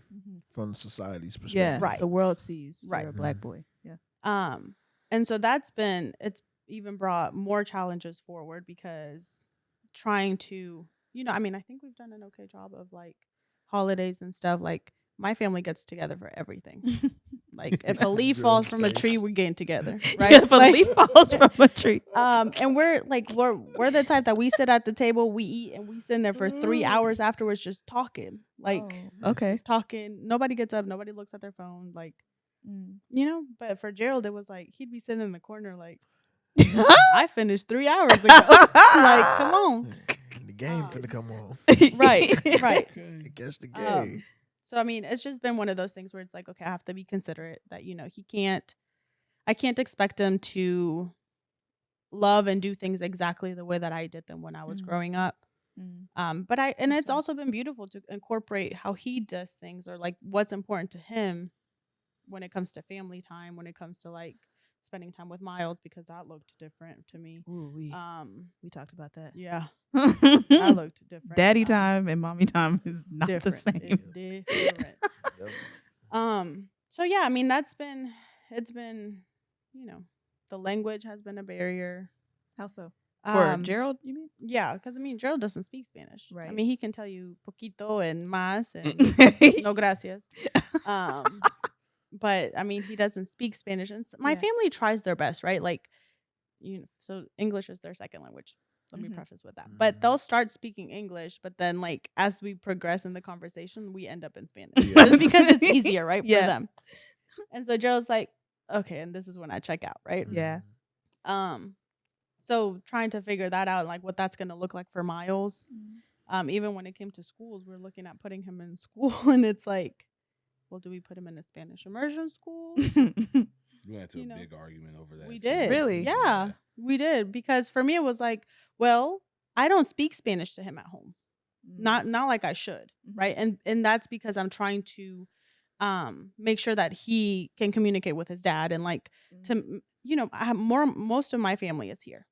From society's perspective. yeah, Right. the world sees Right. you're a Black boy. Yeah. and so that's been, even brought more challenges forward because trying to, I mean, I think we've done an okay job of like holidays and stuff. Like my family gets together for everything. Like if a leaf falls from a tree, we're getting together, right? Yeah, if a leaf falls from a tree. And we're the type that we sit at the table, we eat, and we sit in there for 3 hours afterwards just talking. Like okay. just talking. Nobody gets up, nobody looks at their phone, like but for Gerald it was like he'd be sitting in the corner like I finished 3 hours ago. Like, come on. The game finna come on. Right. I guess the game. So I mean, it's just been one of those things where it's like, okay, I have to be considerate that I can't expect him to love and do things exactly the way that I did them when I was growing up. But it's also been beautiful to incorporate how he does things or like what's important to him when it comes to family time, when it comes to like spending time with Miles, because that looked different to me. Ooh, we talked about that. Yeah. That looked different. Daddy time and mommy time is not the same. It's different. So yeah, I mean it's been the language has been a barrier. How so? For Gerald, you mean? Yeah, because I mean Gerald doesn't speak Spanish. Right. I mean he can tell you poquito and más and no gracias. But I mean he doesn't speak Spanish, and my family tries their best, right? Like so English is their second language. Let me preface with that. But they'll start speaking English, but then like as we progress in the conversation, we end up in Spanish. Just because it's easier, right? For them. And so Gerald's like, okay, and this is when I check out, right? Yeah. So trying to figure that out, like what that's gonna look like for Miles. Even when it came to schools, we're looking at putting him in school, and it's like, well, do we put him in a Spanish immersion school? We went to a big argument over that. We did. Really? Yeah, we did. Because for me, it was like, well, I don't speak Spanish to him at home. Not like I should, right? And that's because I'm trying to make sure that he can communicate with his dad and like to I have most of my family is here.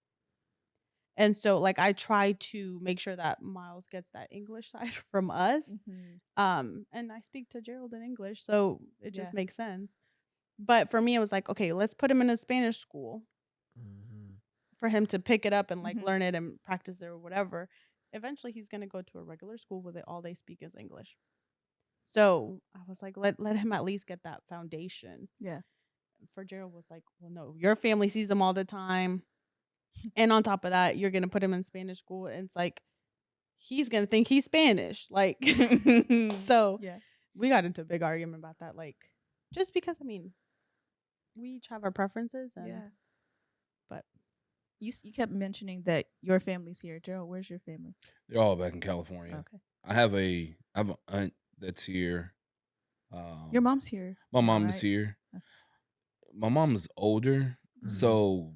And so like I try to make sure that Miles gets that English side from us. And I speak to Gerald in English, so it just makes sense. But for me, it was like, okay, let's put him in a Spanish school for him to pick it up and like learn it and practice it or whatever. Eventually, he's going to go to a regular school where all they speak is English. So I was like, let him at least get that foundation. Yeah. For Gerald was like, well, no, your family sees him all the time. And on top of that, you're going to put him in Spanish school. And it's like, he's going to think he's Spanish. Like, so we got into a big argument about that. Like, just because, I mean, we each have our preferences. And, but you kept mentioning that your family's here. Gerald, where's your family? They're all back in California. Okay. I have an aunt that's here. Your mom's here. My mom is here. Okay. My mom is older, so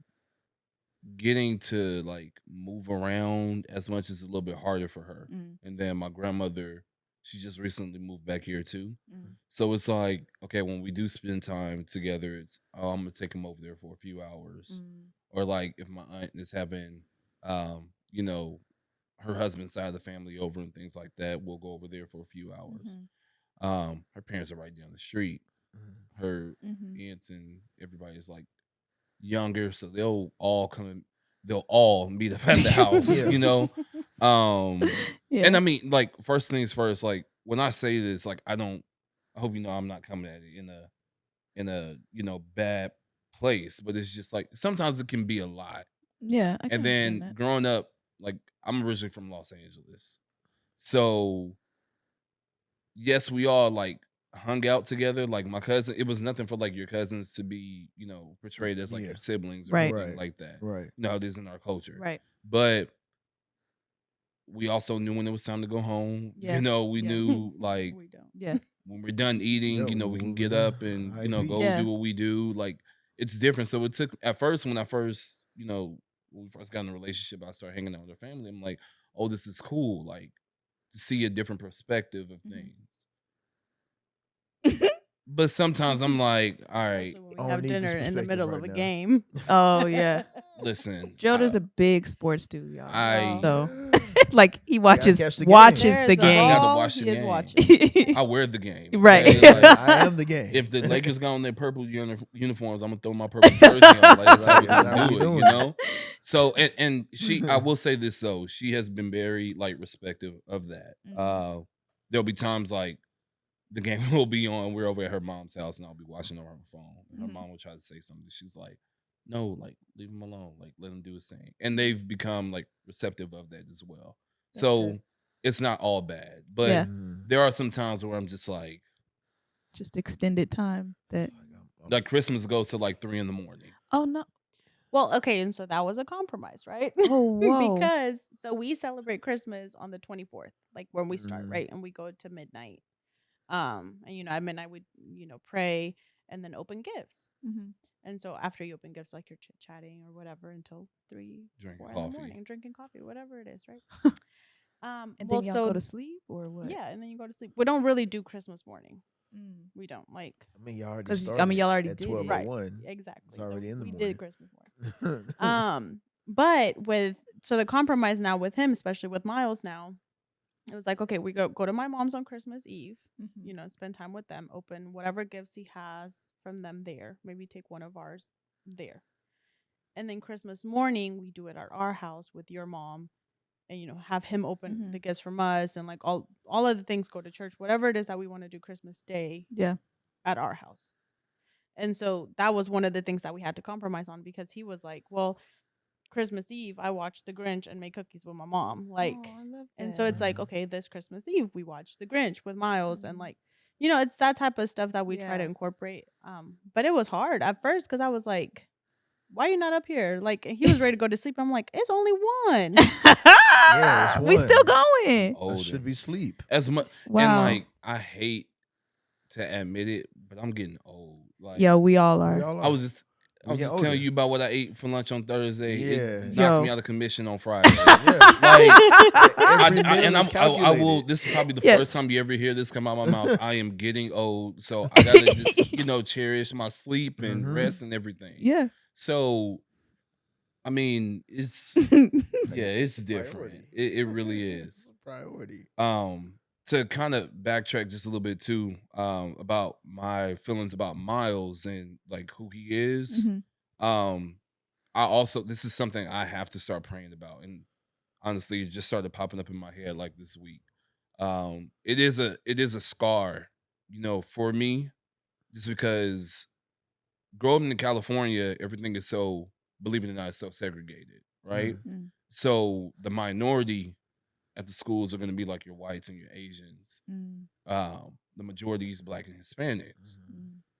getting to like move around as much is a little bit harder for her. And then my grandmother, she just recently moved back here too. So it's like, okay, when we do spend time together, it's I'm gonna take him over there for a few hours. Or like if my aunt is having her husband's side of the family over and things like that, we'll go over there for a few hours. Her parents are right down the street. Her aunts and everybody is like younger, so they'll all meet up at the house, And I mean, like, first things first, like when I say this, like I hope I'm not coming at it in a bad place, but it's just like sometimes it can be a lot. Yeah. And then growing up, like I'm originally from Los Angeles, so yes, we all like hung out together. Like my cousin, it was nothing for like your cousins to be, portrayed as like your siblings or anything like that. Right. It is in our culture. Right. But we also knew when it was time to go home. Yeah. We knew like we don't. Yeah. When we're done eating, we can get up and, go do what we do. Like it's different. So it took at first when we first got in a relationship, I started hanging out with her family. I'm like, oh, this is cool. Like to see a different perspective of things. But sometimes I'm like, all right. We have dinner in the middle of a game. Oh, yeah. Listen. Gerald is a big sports dude, y'all. Like he watches catch the the There's a game. I gotta ball, watch the he is game. watching. I wear the game. Right. okay? Like, I am the game. if the Lakers got on their purple uniforms, I'm gonna throw my purple jersey on. Like that's how we Right, do it, doing you know. So and she, I will say this though, she has been very like respective of that. There'll be times like the game will be on. We're over at her mom's house, and I'll be watching on her phone. And her mom will try to say something. She's like, "No, like leave him alone. Like let him do his thing." And they've become like receptive of that as well. So good. it's not all bad, but Yeah. there are some times where I'm just like extended time that. like Christmas goes to like 3 a.m. Oh no. Well, okay, and so that was a compromise, right? Oh whoa. Because so we celebrate Christmas on the 24th, like when we start, right? And we go to midnight. And at midnight we pray and then open gifts. And so after you open gifts, like you're chit chatting or whatever until 3, Drinking 4 in coffee. the morning, drinking coffee, whatever it is, right? And then y'all go to sleep or what? Yeah, and then you go to sleep. We don't really do Christmas morning. We don't like. I mean, y'all already 'cause, started. y'all already at did it. 12:01. Exactly. It's already in the we morning. did Christmas morning. But so the compromise now with him, especially with Miles now, it was like, okay, we go to my mom's on Christmas Eve, spend time with them, open whatever gifts he has from them there, maybe take one of ours there. And then Christmas morning, we do it at our house with your mom and, have him open the gifts from us and like all of the things, go to church, whatever it is that we want to do Christmas Day at our house. And so that was one of the things that we had to compromise on because he was like, well, Christmas Eve, I watched The Grinch and made cookies with my mom. Like, I love and that. so it's like, okay, this Christmas Eve, we watched The Grinch with Miles and like, it's that type of stuff that we try to incorporate. But it was hard at first because I was like, why are you not up here? Like, he was ready to go to sleep. I'm like, it's only one. Yeah, it's we one. still going. I should be sleep. As much. Wow. And like, I hate to admit it, but I'm getting old. Like, Yo, we all are. I was just telling you about what I ate for lunch on Thursday. Yeah. It knocked me out of commission on Friday. I will. This is probably the first time you ever hear this come out of my mouth. I am getting old, so I gotta just cherish my sleep and rest and everything. Yeah. So, I mean, it's it's different. It really is. It's a priority. To kind of backtrack just a little bit too, about my feelings about Miles and like who he is. I also, this is something I have to start praying about, and honestly, it just started popping up in my head like this week. It is a scar, for me, just because growing up in California, everything is so, believe it or not, it's so segregated, right? So the minority at the schools are going to be like your whites and your Asians. The majority is Black and Hispanics.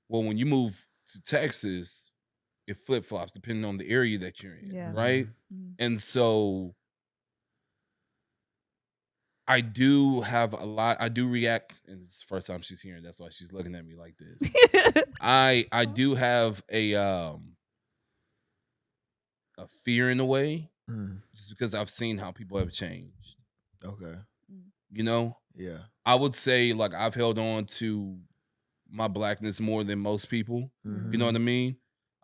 Well, when you move to Texas, it flip-flops depending on the area that you're in, right? And so I do react, and it's the first time she's hearing, that's why she's looking at me like this. I do have a fear in a way, just because I've seen how people have changed. Okay. Yeah. I would say like I've held on to my Blackness more than most people. You know what I mean?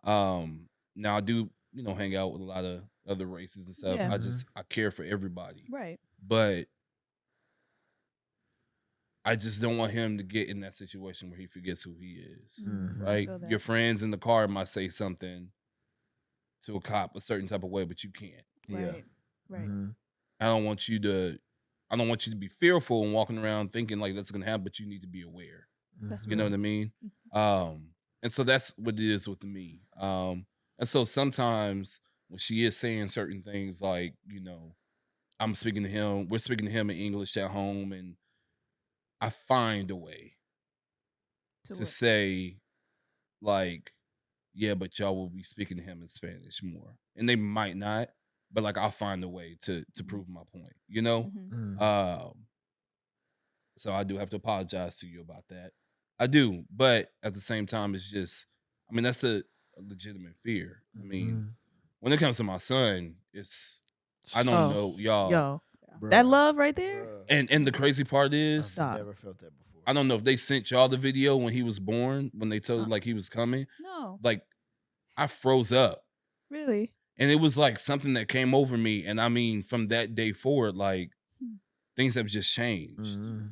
Now I do, hang out with a lot of other races and stuff. Yeah. I care for everybody. Right. But I just don't want him to get in that situation where he forgets who he is. Right? Your friends in the car might say something to a cop a certain type of way, but you can't. Yeah. Right. I don't want you to be fearful and walking around thinking like that's gonna happen, but you need to be aware. That's You know what I mean? And so that's what it is with me. And so sometimes when she is saying certain things like, we're speaking to him in English at home, and I find a way to say like, yeah, but y'all will be speaking to him in Spanish more. And they might not, but like I'll find a way to prove my point, So I do have to apologize to you about that. I do, but at the same time, it's just, that's a legitimate fear. I mean, when it comes to my son, I don't know, y'all. Yo, that love right there. And the crazy part is, I've never felt that before. I don't know if they sent y'all the video when he was born, when they told like he was coming. No. Like, I froze up. Really? And it was like something that came over me. And from that day forward, like, things have just changed. Mm-hmm.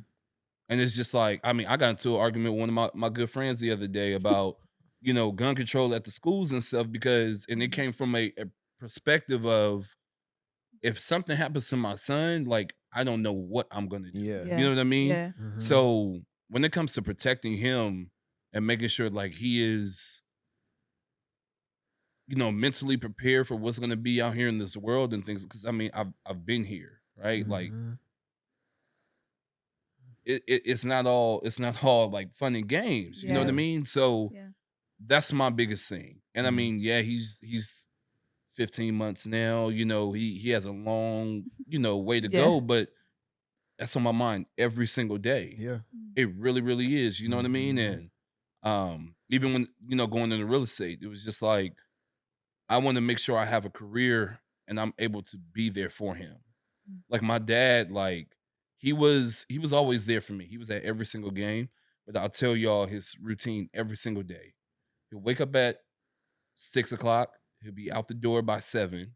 And it's just like, I mean, I got into an argument with one of my good friends the other day about, gun control at the schools and stuff and it came from a perspective of, if something happens to my son, like, I don't know what I'm gonna do. Yeah. You know what I mean? Yeah. Mm-hmm. So when it comes to protecting him and making sure like he is, mentally prepared for what's gonna be out here in this world and things, because I mean, I've been here, right? Like Mm-hmm. it's not all like fun and games. You know what I Yeah. mean? So Yeah. that's my biggest thing. And I Mhm. mean, yeah, he's 15 months now. He has a long, way to Yeah. go, but that's on my mind every single day. Yeah. It really, really is. You know what I mean? Mhm. And even when, going into real estate, it was just like, I want to make sure I have a career and I'm able to be there for him. Like my dad, like he was always there for me. He was at every single game. But I'll tell y'all his routine every single day. He'll wake up at 6:00. He'll be out the door by 7.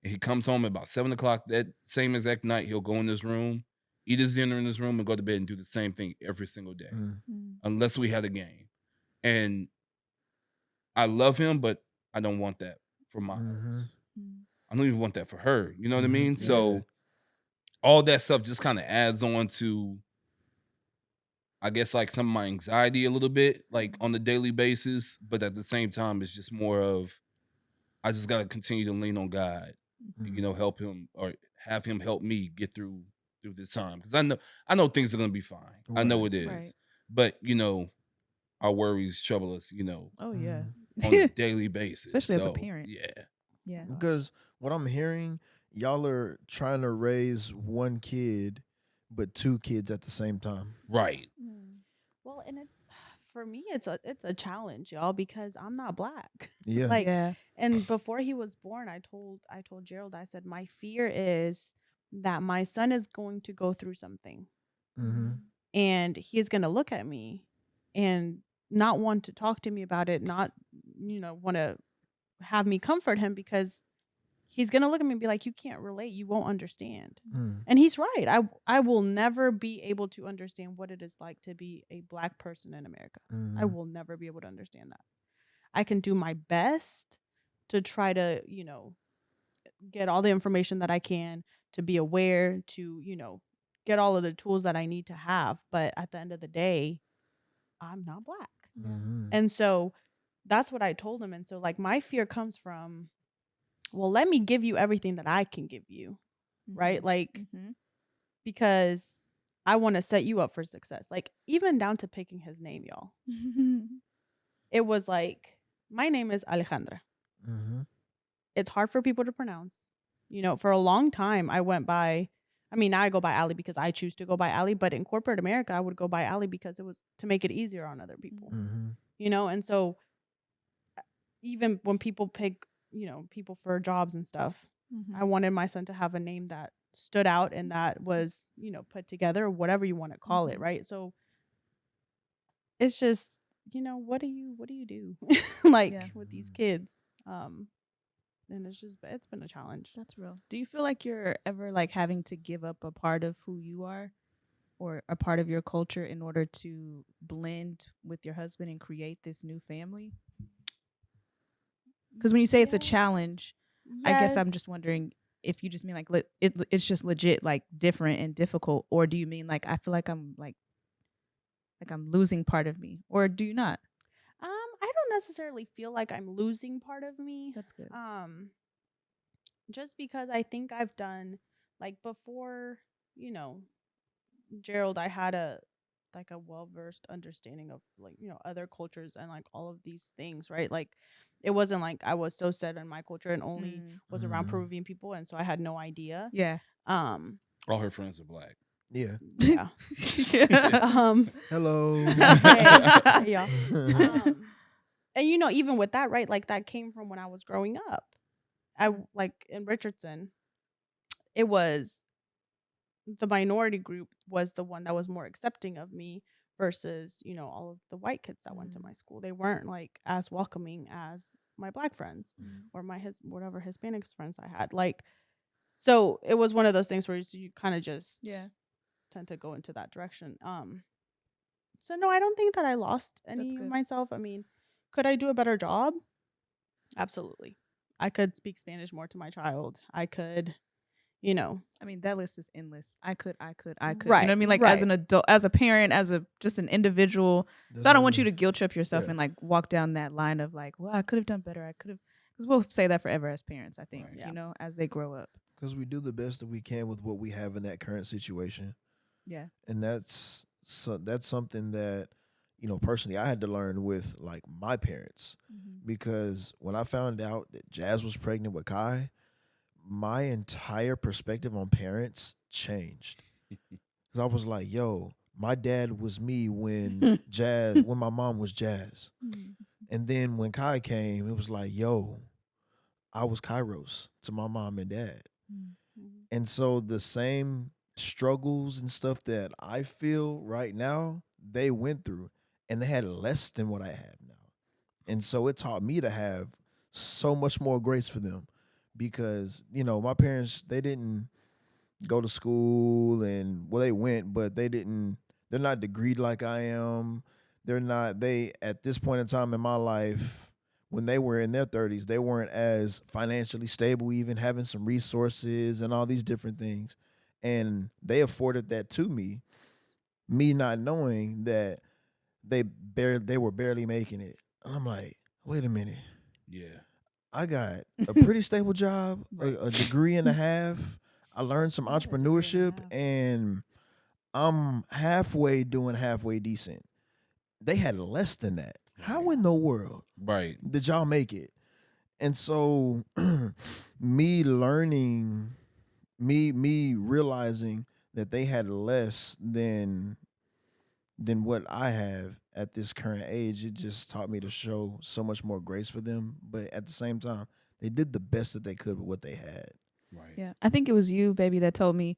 And he comes home at about 7:00 that same exact night. He'll go in his room, eat his dinner in his room, and go to bed and do the same thing every single day, unless we had a game. And I love him, but I don't want that for Miles. I don't even want that for her. You know what I mean? Yeah. So all that stuff just kind of adds on to, I guess, like some of my anxiety a little bit, like on a daily basis. But at the same time, it's just more of, I just got to continue to lean on God, and, help him or have him help me get through this time. Because I know things are going to be fine. I know Right. it is. Right. But, our worries trouble us, Oh yeah. on a daily basis. Especially as a So, parent. Yeah. Yeah. Because what I'm hearing, y'all are trying to raise one kid, but 2 kids at the same time. Right. Well, and it's for me, it's a challenge, y'all, because I'm not black. Yeah. Like, Yeah. and before he was born, I told Gerald, I said, my fear is that my son is going to go through something, Mm-hmm. and he's going to look at me and not want to talk to me about it, not want to have me comfort him, because he's going to look at me and be like, you can't relate, you won't understand. And he's right. I will never be able to understand what it is like to be a black person in America. I will never be able to understand that. I can do my best to try to, get all the information that I can, to be aware, to, get all of the tools that I need to have. But at the end of the day, I'm not black. Mm-hmm. And so that's what I told him. And so, like, my fear comes from, well, let me give you everything that I can give you. Right? Like, because I want to set you up for success. Like, even down to picking his name, y'all. It was like, my name is Alejandra. It's hard for people to pronounce. For a long time, I went by, now I go by Allie because I choose to go by Allie, but in corporate America, I would go by Allie because it was to make it easier on other people. And so even when people pick, people for jobs and stuff, I wanted my son to have a name that stood out and that was, put together, or whatever you want to call it, right? So it's just, what do you do like with these kids? And it's been a challenge. That's real. Do you feel like you're ever like having to give up a part of who you are or a part of your culture in order to blend with your husband and create this new family? Because when you say it's a challenge, I guess I'm just wondering if you just mean like it's just legit like different and difficult, or do you mean like I feel like I'm like I'm losing part of me, or do you not? I don't necessarily feel like I'm losing part of me. That's good. Just because I think I've done, like, before, Gerald, I had a well-versed understanding of, like, other cultures and like all of these things, right? Like, it wasn't like I was so set in my culture and only was around Peruvian people, and so I had no idea. Yeah. All her friends are black. Yeah. Yeah. Hello. Hey, y'all. And even with that, right? Like, that came from when I was growing up. I like in Richardson, it was the minority group was the one that was more accepting of me versus, all of the white kids that went to my school. They weren't like as welcoming as my black friends or my whatever Hispanic friends I had. Like, So it was one of those things where you kind of just Yeah. tend to go into that direction. So no, I don't think that I lost That's any of good. myself. I mean, could I do a better job? Absolutely. I could speak Spanish more to my child. I could, you know. I mean, that list is endless. I could. You know what Right, I mean? Like as right. an adult, as a parent, as a just an individual. So I don't want you to guilt trip yourself Yeah. and like walk down that line of like, well, I could have done better. I could have, because we'll say that forever as parents. I think, Right. Yeah. you know, as they grow up. Because we do the best that we can with what we have in that current situation. Yeah. And that's something that, you know, personally I had to learn with like my parents, because when I found out that Jazz was pregnant with Kai, my entire perspective on parents changed. Because I was like, yo, my dad was me when when my mom was Jazz. And then when Kai came, it was like, yo, I was Kairos to my mom and dad. And so the same struggles and stuff that I feel right now, they went through, and they had less than what I have now. And so it taught me to have so much more grace for them, because, you know, my parents, they didn't go to school, and well, they went, but they're not degreed like I am. At this point in time in my life, when they were in their 30s, they weren't as financially stable, even having some resources and all these different things. And they afforded that to me not knowing that they were barely making it. And I'm like, wait a minute. Yeah. I got a pretty stable job, a degree and a half. I learned some entrepreneurship, and I'm halfway doing halfway decent. They had less than that. How in the world did y'all make it? And so me learning, me realizing that they had less than what I have at this current age, it just taught me to show so much more grace for them. But at the same time, they did the best that they could with what they had. Right. Yeah. I think it was you, baby, that told me,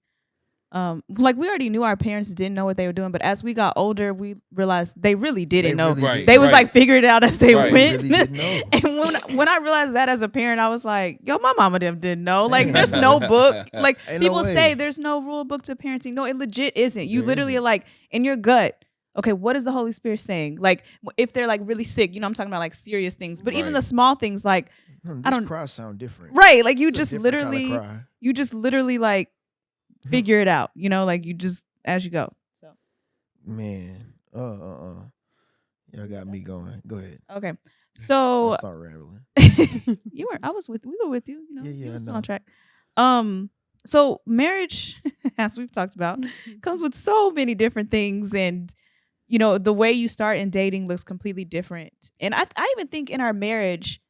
like we already knew our parents didn't know what they were doing, but as we got older, we realized they really didn't know. Right. They was like figuring it out as they went. They really didn't know. And when I realized that as a parent, I was like, yo, my mama them didn't know. Like there's no book. Like Ain't people no way. say there's no rule book to parenting. No, it legit isn't. You There literally isn't. are like in your gut. Okay, what is the Holy Spirit saying? Like if they're like really sick, you know, I'm talking about like serious things, but even the small things, like This cry sound different. right, like you It's a just different kinda literally, cry. you just literally like figure it out, you know, like you just as you go. So Man, y'all got me going. Go ahead. okay, so I'll start rambling. we were with you, you know, Yeah, you I were still know. on track. So marriage, as we've talked about, comes with so many different things, and you know the way you start in dating looks completely different. And I even think in our marriage,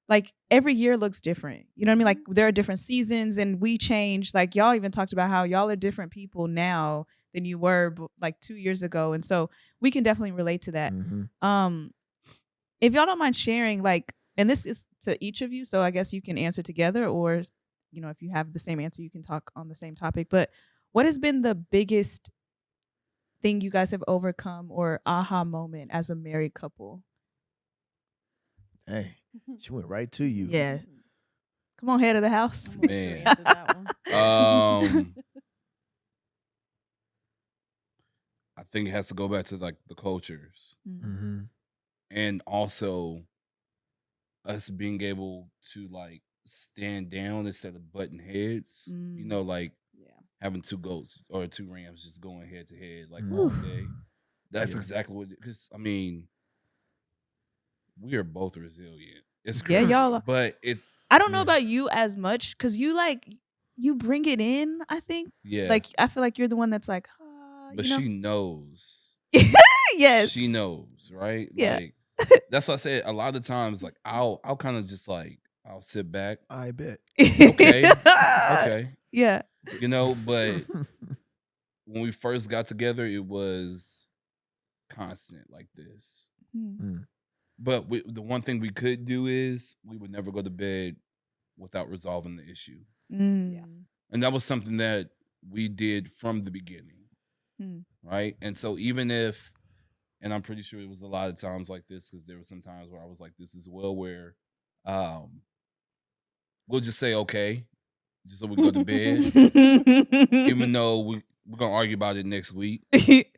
like every year looks different. You know what I mean? Like there are different seasons, and we change. Like y'all even talked about how y'all are different people now than you were like 2 years ago, and so we can definitely relate to that. If y'all don't mind sharing, like, and this is to each of you, so I guess you can answer together, or you know, if you have the same answer, you can talk on the same topic. But what has been the biggest thing you guys have overcome or aha moment as a married couple? Hey, she went right to you. Yeah. Come on, head of the house. I'm gonna let you Man. answer that one. I think it has to go back to like the cultures, Mm-hmm. and also us being able to like stand down instead of butting heads. You know, like having two goats or two rams just going head to head like all day. That's exactly what. Because I mean, we are both resilient. It's crazy, y'all. But it's. I don't know about you as much because you bring it in. I think. Yeah. Like I feel like you're the one that's like. But you know? she knows. Yes. She knows, right? Yeah. Like that's what I said. A lot of times, like I'll kind of just like I'll sit back. I bet. Okay. Okay. Yeah. You know, but when we first got together, it was constant like this. But the one thing we could do is we would never go to bed without resolving the issue. Yeah. And that was something that we did from the beginning. Right. And so even if, and I'm pretty sure it was a lot of times like this, because there were some times where I was like this as well, where we'll just say, okay, just so we go to bed. Even though we're gonna argue about it next week.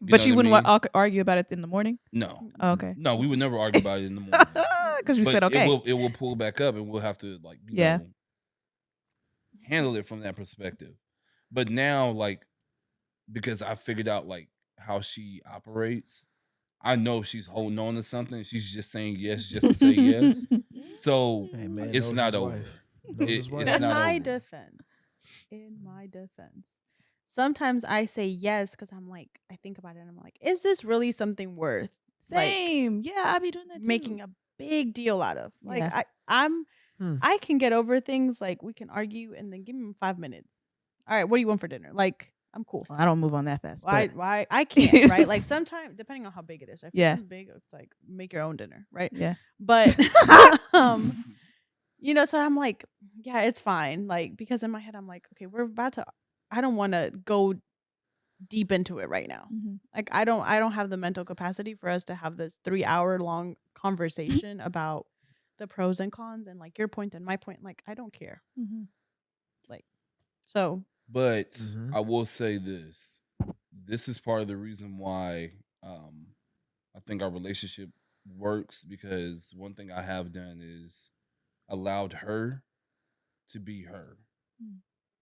But you wouldn't argue about it in the morning? No. Oh, okay. No, we would never argue about it in the morning. Because you said okay. It will pull back up, and we'll have to handle it from that perspective. But now, like, because I figured out like how she operates, I know if she's holding on to something, she's just saying yes just to say yes. So it's not over. It's not in my defense, sometimes I say yes because I'm like, I think about it and I'm like, is this really something worth? Same. Like, yeah, I'd be doing that too. Making a big deal out of. Like I can get over things, like we can argue and then give me 5 minutes. All right, what do you want for dinner? Like, I'm cool. Well, I don't move on that fast. Why I can't, right? Like sometimes, depending on how big it is. If it's big, it's like make your own dinner, right? Yeah. But you know, so I'm like, yeah, it's fine. Like, because in my head I'm like, okay, I don't want to go deep into it right now. Mm-hmm. Like I don't have the mental capacity for us to have this 3-hour long conversation about the pros and cons and like your point and my point. Like, I don't care. Mm-hmm. Like, so. But I will say this. This is part of the reason why I think our relationship works, because one thing I have done is allowed her to be her.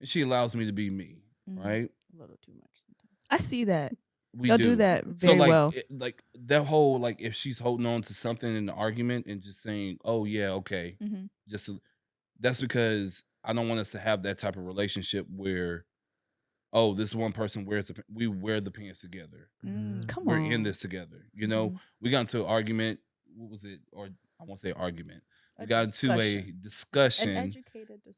And she allows me to be me, right? A little too much sometimes. I see that. They'll do that very well. Like that whole, like, if she's holding on to something in the argument and just saying, oh yeah, okay. That's because I don't want us to have that type of relationship where, oh, this one person we wear the pants together. We're in this together. You know, we got into an argument. What was it? Or I won't say argument. We got into a discussion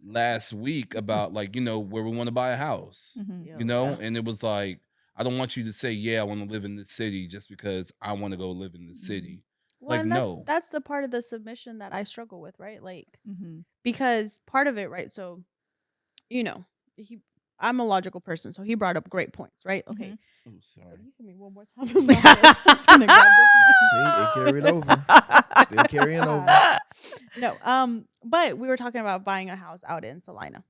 last week about, like, you know, where we want to buy a house, you know? And it was like, I don't want you to say, yeah, I want to live in this city just because I want to go live in this city. Well, like, no. That's the part of the submission that I struggle with, right? Like, because part of it, right? So, you know, I'm a logical person, so he brought up great points, right? Okay. Oh, sorry. You hit me one more time. See, it carried over. Still carrying over. No, but we were talking about buying a house out in Salina.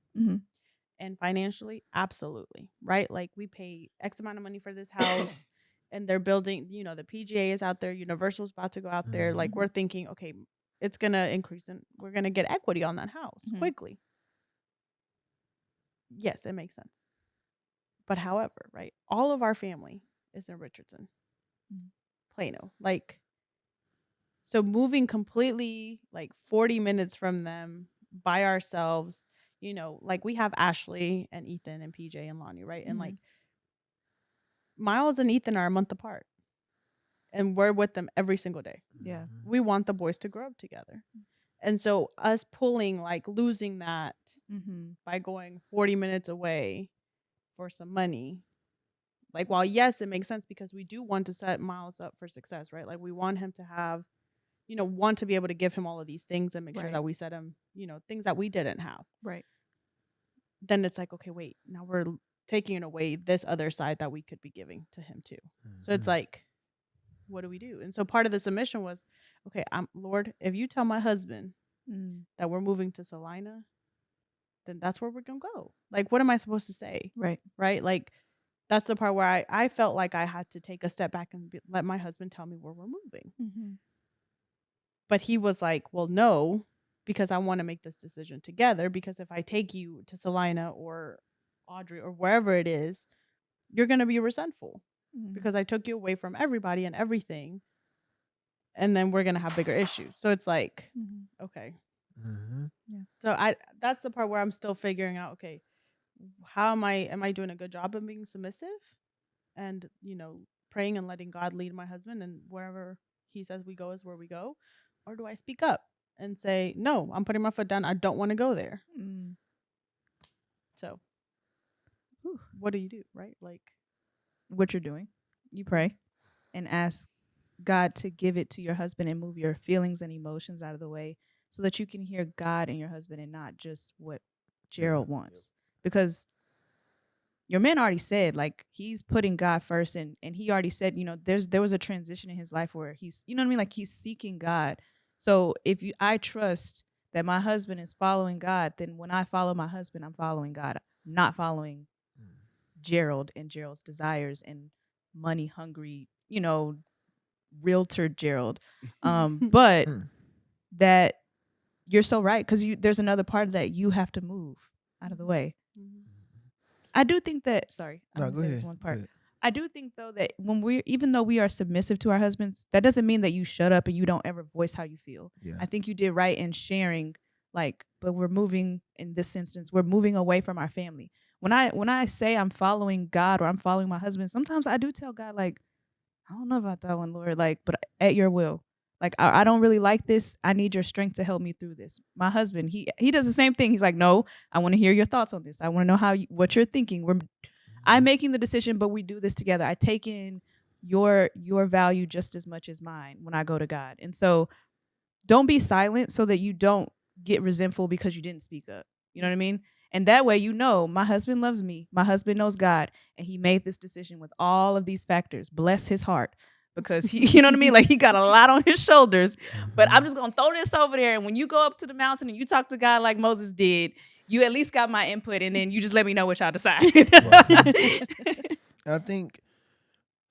And financially, absolutely, right? Like, we pay X amount of money for this house, and they're building, you know, the PGA is out there, Universal's about to go out there. Like, we're thinking, okay, it's going to increase and we're going to get equity on that house quickly. Yes, it makes sense. But however, right, all of our family is in Richardson, Plano. Like, so moving completely, like, 40 minutes from them by ourselves, you know, like, we have Ashley and Ethan and PJ and Lonnie, right? And like, Miles and Ethan are a month apart. And we're with them every single day. Yeah. We want the boys to grow up together. And so us pulling, like, losing that by going 40 minutes away for some money, like, while yes, it makes sense because we do want to set Miles up for success, right? Like, we want him to have, you know, want to be able to give him all of these things and make sure that we set him, you know, things that we didn't have. Right. Then it's like, okay, wait, now we're taking away this other side that we could be giving to him too. So it's like, what do we do? And so part of the submission was, okay, Lord, if you tell my husband that we're moving to Salina, then that's where we're going to go. Like, what am I supposed to say? Right. Right. Like, that's the part where I felt like I had to take a step back and let my husband tell me where we're moving. But he was like, well, no, because I want to make this decision together. Because if I take you to Salina or Audrey or wherever it is, you're going to be resentful because I took you away from everybody and everything. And then we're going to have bigger issues. So it's like, okay. Yeah. So that's the part where I'm still figuring out, okay, how am I doing a good job of being submissive and, you know, praying and letting God lead my husband, and wherever he says we go is where we go? Or do I speak up and say, no, I'm putting my foot down. I don't want to go there. So what do you do, right? Like, what you're doing, you pray and ask God to give it to your husband and move your feelings and emotions out of the way so that you can hear God and your husband and not just what Gerald wants. Because your man already said, like, he's putting God first, and he already said, you know, there was a transition in his life where he's, you know what I mean? Like, he's seeking God. So I trust that my husband is following God, then when I follow my husband, I'm following God. I'm not following Gerald and Gerald's desires and money hungry, realtor Gerald. But that you're so right, because there's another part of that you have to move out of the way. I do think that. Sorry, I'm gonna say this one part. I do think though that even though we are submissive to our husbands, that doesn't mean that you shut up and you don't ever voice how you feel. Yeah. I think you did right in sharing, but we're moving in this instance, we're moving away from our family. When I say I'm following God or I'm following my husband, sometimes I do tell God, I don't know about that one, Lord, but at your will. I don't really like this. I need your strength to help me through this. My husband, he does the same thing. He's like, no, I want to hear your thoughts on this. I want to know what you're thinking. I'm making the decision, but we do this together. I take in your value just as much as mine when I go to God. And so don't be silent so that you don't get resentful because you didn't speak up. You know what I mean? And that way, my husband loves me. My husband knows God. And he made this decision with all of these factors. Bless his heart. Because he, you know what I mean? He got a lot on his shoulders. But I'm just going to throw this over there. And when you go up to the mountain and you talk to God like Moses did, you at least got my input. And then you just let me know what y'all decide. I think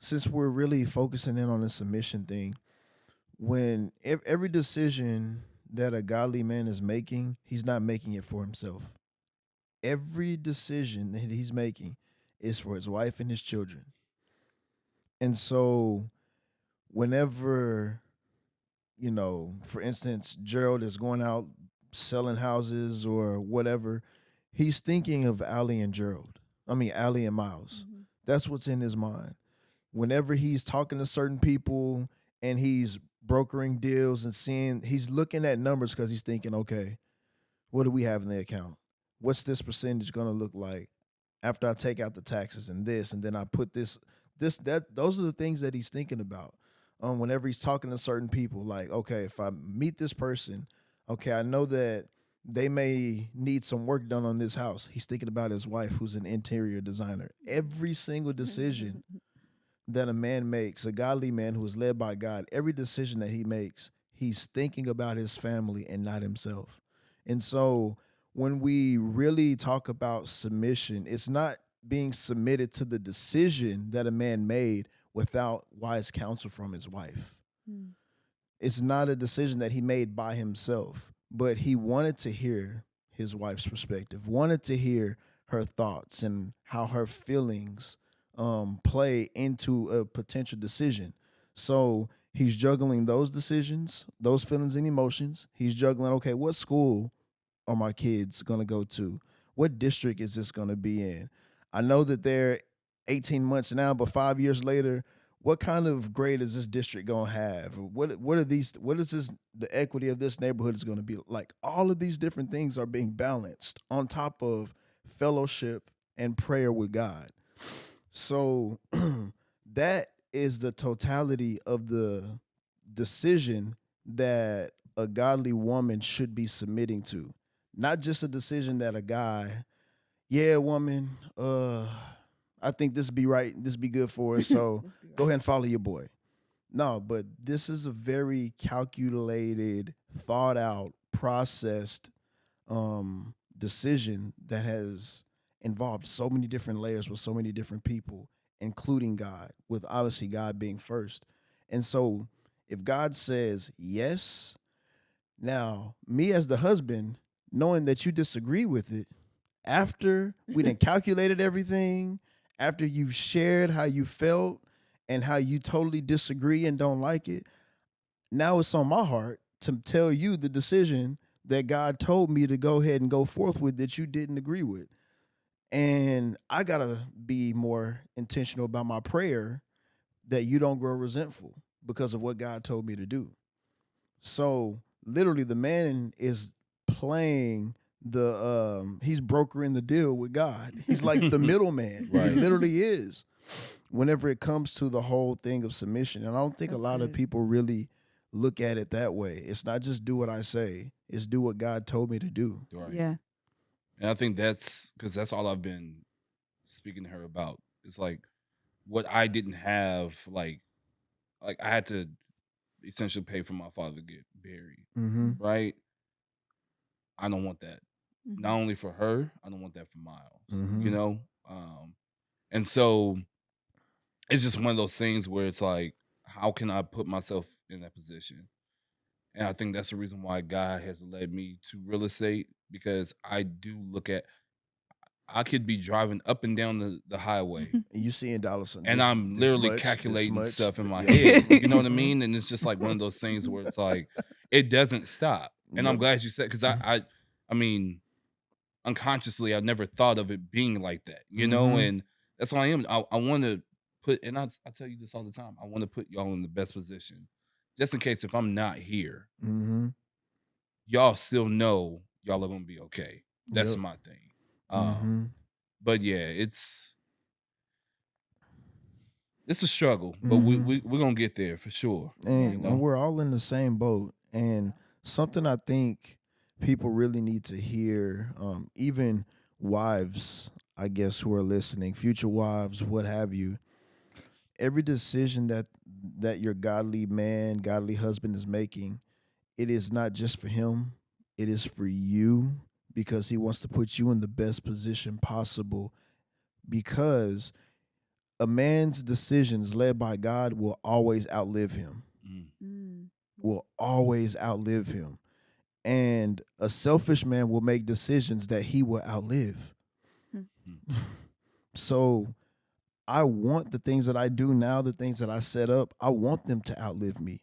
since we're really focusing in on the submission thing, when every decision that a godly man is making, he's not making it for himself. Every decision that he's making is for his wife and his children. And so whenever, for instance, Gerald is going out selling houses or whatever, he's thinking of Allie and Allie and Miles. Mm-hmm. That's what's in his mind. Whenever he's talking to certain people and he's brokering deals and he's looking at numbers because he's thinking, okay, what do we have in the account? What's this percentage going to look like after I take out the taxes and this, and then I put this, those are the things that he's thinking about. Whenever he's talking to certain people, okay, if I meet this person, okay, I know that they may need some work done on this house. He's thinking about his wife, who's an interior designer. Every single decision that a man makes, a godly man who is led by God, every decision that he makes, he's thinking about his family and not himself. And so when we really talk about submission, it's not being submitted to the decision that a man made without wise counsel from his wife. It's not a decision that he made by himself, but he wanted to hear his wife's perspective, wanted to hear her thoughts and how her feelings play into a potential decision. So he's juggling those decisions, those feelings and emotions. He's juggling, okay, what school are my kids going to go to? What district is this going to be in? I know that they're 18 months now, but 5 years later, what kind of grade is this district going to have? What is the equity of this neighborhood is going to be like? All of these different things are being balanced on top of fellowship and prayer with God. So that is the totality of the decision that a godly woman should be submitting to. Not just a decision that a guy, yeah, woman, I think this be right, this be good for us, so go ahead and follow your boy. No, but this is a very calculated, thought out, processed decision that has involved so many different layers with so many different people, including God, with obviously God being first. And so if God says yes, now me as the husband, knowing that you disagree with it, after we done calculated everything, after you've shared how you felt and how you totally disagree and don't like it, now it's on my heart to tell you the decision that God told me to go ahead and go forth with that you didn't agree with. And I got to be more intentional about my prayer that you don't grow resentful because of what God told me to do. So literally the man is playing he's brokering the deal with God. He's like the middleman. Right. He literally is whenever it comes to the whole thing of submission. And I don't think a lot of people really look at it that way. It's not just do what I say. It's do what God told me to do. Right. Yeah. And I think that's because that's all I've been speaking to her about. It's like what I didn't have, like I had to essentially pay for my father to get buried, right? I don't want that. Mm-hmm. Not only for her, I don't want that for Miles. Mhm. You know, and so it's just one of those things where it's like, how can I put myself in that position? And I think that's the reason why God has led me to real estate, because I do look at, I could be driving up and down the highway And you seeing dollars and I'm this literally much, calculating this much, stuff in my yeah. head. You know what I mean? And it's just like one of those things where it's like, it doesn't stop. And I'm Yep. glad you said, because I mean, unconsciously, I never thought of it being like that, you know? Mhm. And that's why I am. I want to put, and I tell you this all the time, I want to put y'all in the best position, just in case if I'm not here, Mhm. y'all still know y'all are going to be okay. That's Yep. my thing. Mhm. But yeah, it's a struggle, but Mhm. we're going to get there for sure. And, You know? and we're all in the same boat. And something I think people really need to hear, even wives, I guess, who are listening, future wives, what have you, every decision that your godly man, godly husband is making, it is not just for him, it is for you, because he wants to put you in the best position possible, because a man's decisions led by God will always outlive him. Will always outlive him. And a selfish man will make decisions that he will outlive. So I want the things that I do now, the things that I set up, I want them to outlive me.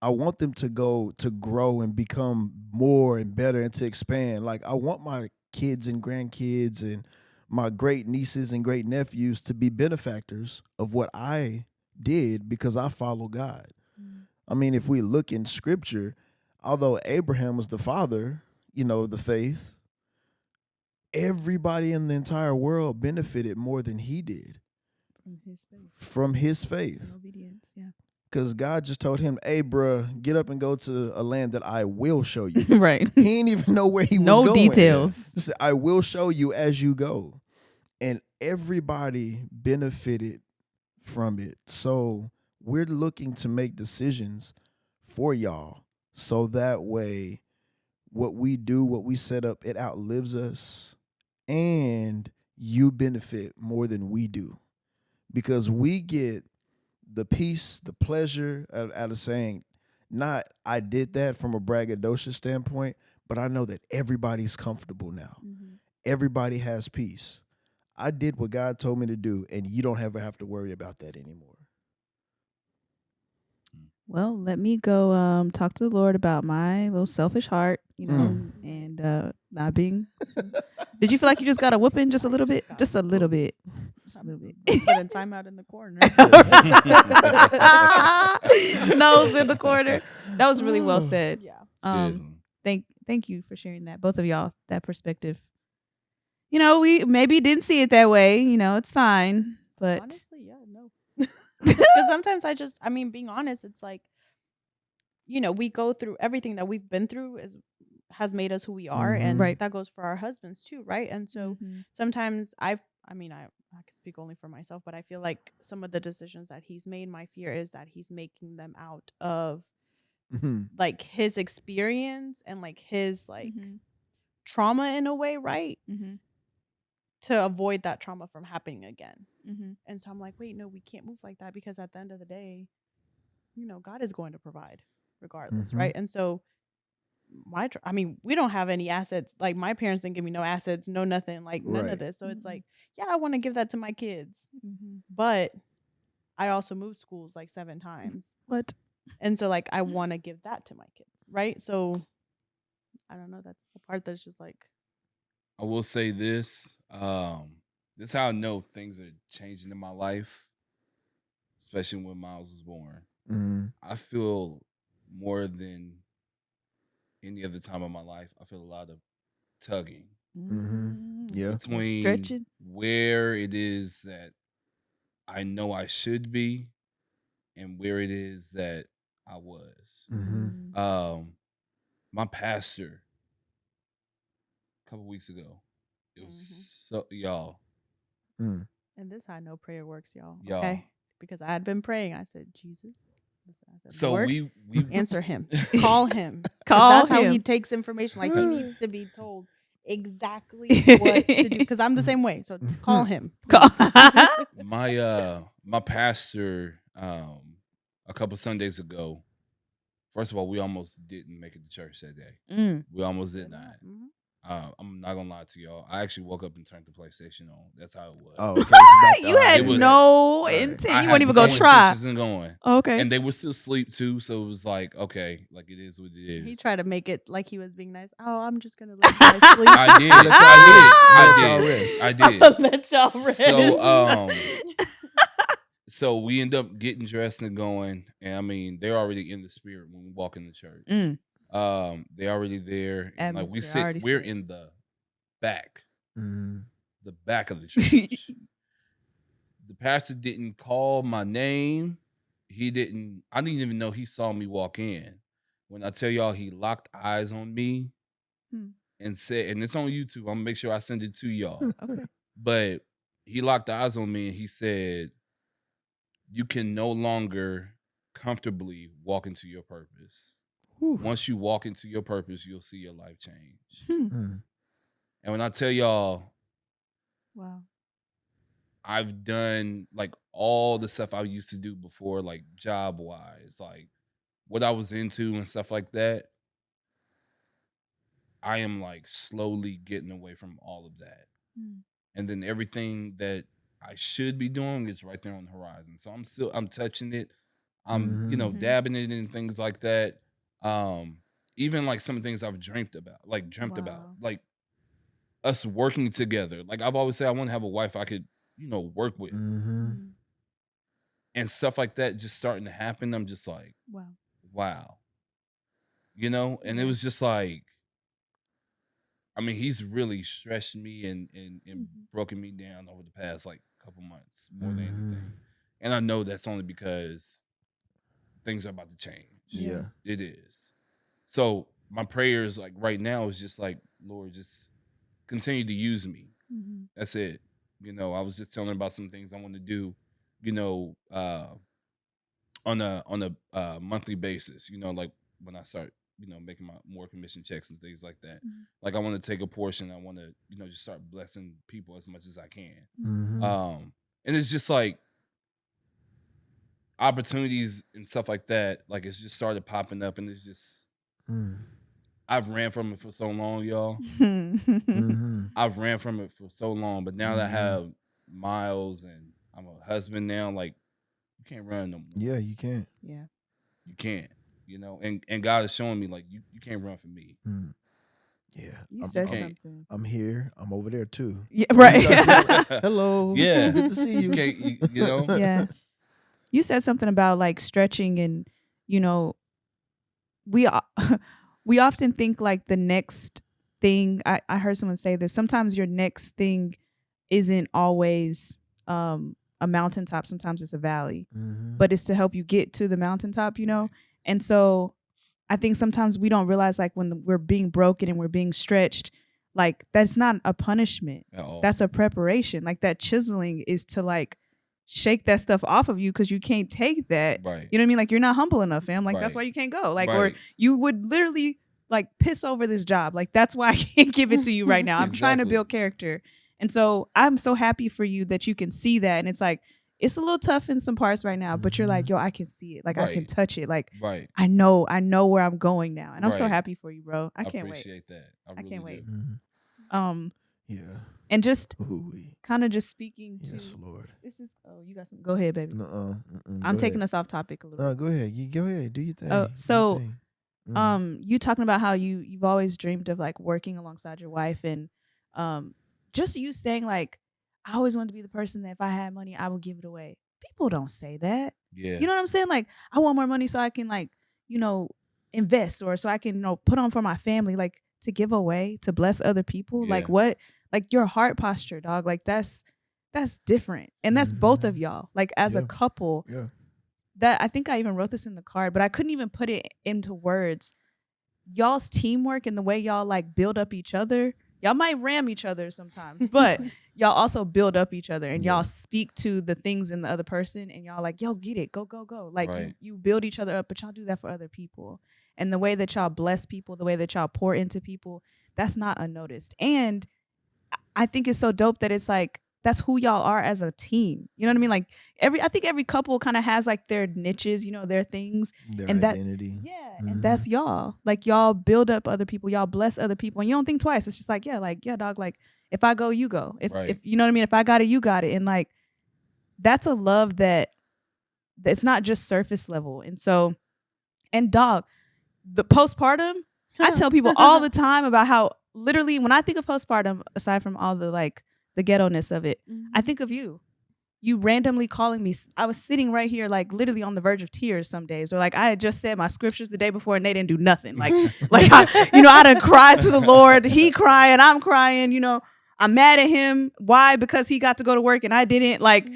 I want them to grow and become more and better and to expand. Like, I want my kids and grandkids and my great nieces and great nephews to be benefactors of what I did because I follow God. I mean, if we look in scripture, although Abraham was the father, the faith, everybody in the entire world benefited more than he did from his faith. Obedience, yeah. Because God just told him, hey, bruh, get up and go to a land that I will show you. Right. He didn't even know where he was No going. details. He said, I will show you as you go. And everybody benefited from it. So we're looking to make decisions for y'all, so that way what we do, what we set up, it outlives us, and you benefit more than we do, because we get the peace, the pleasure out of saying, not I did that from a braggadocious standpoint, but I know that everybody's comfortable now. Everybody has peace. I did what God told me to do, and you don't ever have to worry about that anymore. Well, let me go talk to the Lord about my little selfish heart, and not being. Did you feel like you just got a whooping just a little bit? Just a little bit. Just a little bit. Putting time out in the corner. Nose in the corner. That was really well said. Yeah. Thank you for sharing that, both of y'all, that perspective. We maybe didn't see it that way. It's fine, but honestly, yeah, no. Because sometimes being honest, it's like, we go through everything that we've been through has made us who we are, and Right. that goes for our husbands too, right? And so sometimes I can speak only for myself, but I feel like some of the decisions that he's made, my fear is that he's making them out of like his experience and like his like trauma in a way, right? To avoid that trauma from happening again. And so I'm like, wait, no, we can't move like that, because at the end of the day, God is going to provide regardless, right? And so we don't have any assets. Like, my parents didn't give me no assets, no nothing, like none of this. So it's like, yeah, I want to give that to my kids, but I also moved schools like 7 times. What? And so like, I want to give that to my kids, right? So I don't know. That's the part that's just like, I will say this. This is how I know things are changing in my life, especially when Miles was born. I feel more than any other time of my life, I feel a lot of tugging. Yeah. Between Stretching. where it is that I know I should be and where it is that I was. My pastor, a couple weeks ago, it was so, y'all. And this is how I know prayer works, y'all. Okay. Because I had been praying. I said, Jesus, said, So Lord, we answer him. Call him. Call That's how him. he takes information. Like he needs to be told exactly what to do. Because I'm the same way. So call him. Call- my pastor a couple Sundays ago. First of all, we almost didn't make it to church that day. We almost did not. I'm not gonna lie to y'all. I actually woke up and turned the PlayStation on. That's how it was. Oh, okay. It's back You had It was- no Right. intent. I You had weren't even no gonna try. intentions in going. Okay. And they were still asleep too, so it was like, okay, like it is what it is. He tried to make it like he was being nice. Oh, I'm just gonna let you guys sleep. I did. I did. Let y'all rest. So so we end up getting dressed and going, and I mean they're already in the spirit when we walk in the church. They're already there. And like we're in the back. The back of the church. The pastor didn't call my name. I didn't even know he saw me walk in. When I tell y'all he locked eyes on me and said, and it's on YouTube, I'm gonna make sure I send it to y'all. Okay. But he locked eyes on me and he said, you can no longer comfortably walk into your purpose. Once you walk into your purpose, you'll see your life change. And when I tell y'all, Wow. I've done like all the stuff I used to do before, like job wise, like what I was into and stuff like that. I am like slowly getting away from all of that. And then everything that I should be doing is right there on the horizon. So I'm touching it. I'm, dabbing it in things like that. Even like some things I've dreamt about, like us working together. Like I've always said, I want to have a wife I could, work with. And stuff like that just starting to happen. I'm just like, wow. And it was just like, I mean, he's really stretched me and broken me down over the past like couple months more than anything. And I know that's only because things are about to change. Yeah. It is. So my prayers like right now is just like, Lord, just continue to use me. That's it. I was just telling her about some things I want to do, on a monthly basis, like when I start, making my more commission checks and things like that. Like I want to take a portion. I want to, just start blessing people as much as I can. And it's just like opportunities and stuff like that. Like it's just started popping up, and it's just, I've ran from it for so long, y'all. I've ran from it for so long, but now that I have Miles and I'm a husband now, like you can't run no more. Yeah, you can't. Yeah. You can't, and God is showing me like you can't run from me. Yeah. You said something. I'm here. I'm over there too. Yeah, right. Hello. Yeah. Good to see you. Yeah. You said something about like stretching and, we often think like the next thing. I heard someone say this. Sometimes your next thing isn't always a mountaintop. Sometimes it's a valley, but it's to help you get to the mountaintop, And so I think sometimes we don't realize like when we're being broken and we're being stretched, like that's not a punishment. That's a preparation. Like that chiseling is to like shake that stuff off of you because you can't take that. Right. You know what I mean? Like you're not humble enough, fam. Like that's why you can't go. Like or you would literally like piss over this job. Like that's why I can't give it to you right now. I'm trying to build character. And so I'm so happy for you that you can see that. And it's like, it's a little tough in some parts right now, but you're like, yo, I can see it. Like I can touch it. Like I know where I'm going now. And I'm so happy for you, bro. I can't wait. Appreciate that. I can't wait. Yeah. And just kind of just speaking to Lord. This is you got some. Go ahead, baby. I'm taking us off topic a little bit. Go ahead. You go ahead. Do your thing. So you talking about how you've always dreamed of like working alongside your wife and just you saying like I always wanted to be the person that if I had money I would give it away. People don't say that. Yeah. You know what I'm saying? Like I want more money so I can like, invest or so I can, put on for my family, like to give away, to bless other people. Yeah. Like what? Like your heart posture, dog. Like that's different. And that's both of y'all. Like as a couple. Yeah. That I think I even wrote this in the card, but I couldn't even put it into words. Y'all's teamwork and the way y'all like build up each other. Y'all might ram each other sometimes, but y'all also build up each other, and y'all speak to the things in the other person, and y'all like, yo, get it, go. Like you build each other up, but y'all do that for other people. And the way that y'all bless people, the way that y'all pour into people, that's not unnoticed. And I think it's so dope that it's like, that's who y'all are as a team. You know what I mean? Like I think every couple kind of has like their niches, you know, their things, their and identity. And that's y'all. Like y'all build up other people, y'all bless other people, and you don't think twice. It's just like, yeah, dog. Like if I go, you go. If you know what I mean. If I got it, you got it. And like that's a love that it's not just surface level. And so, and dog, the postpartum, I tell people all the time about how literally when I think of postpartum, aside from all the like the ghetto-ness of it, I think of you. You randomly calling me. I was sitting right here, like literally on the verge of tears some days, or like I had just said my scriptures the day before and they didn't do nothing. Like I done cried to the Lord. He crying, I'm crying. You know, I'm mad at him. Why? Because he got to go to work and I didn't. Like,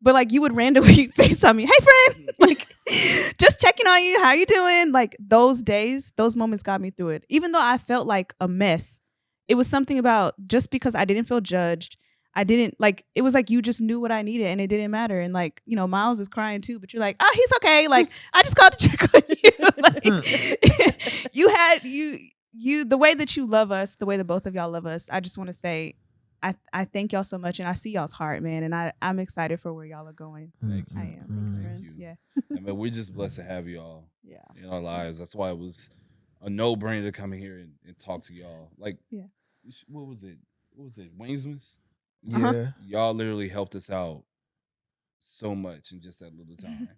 but like you would randomly FaceTime me, hey friend, like just checking on you. How you doing? Like those days, those moments got me through it. Even though I felt like a mess, it was something about just because I didn't feel judged. I didn't like, it was like you just knew what I needed and it didn't matter. And like, you know, Miles is crying too, but you're like, oh, he's okay. Like, I just called to check on you. Like, you, the way that you love us, the way that both of y'all love us, I just want to say, I thank y'all so much and I see y'all's heart, man. And I'm excited for where y'all are going. Thank you. I am. Thank you. Yeah. I mean, we're just blessed to have y'all in our lives. That's why it was a no-brainer to come in here and talk to y'all. Like, what was it? Wingsman's? Yeah. Y'all literally helped us out so much in just that little time.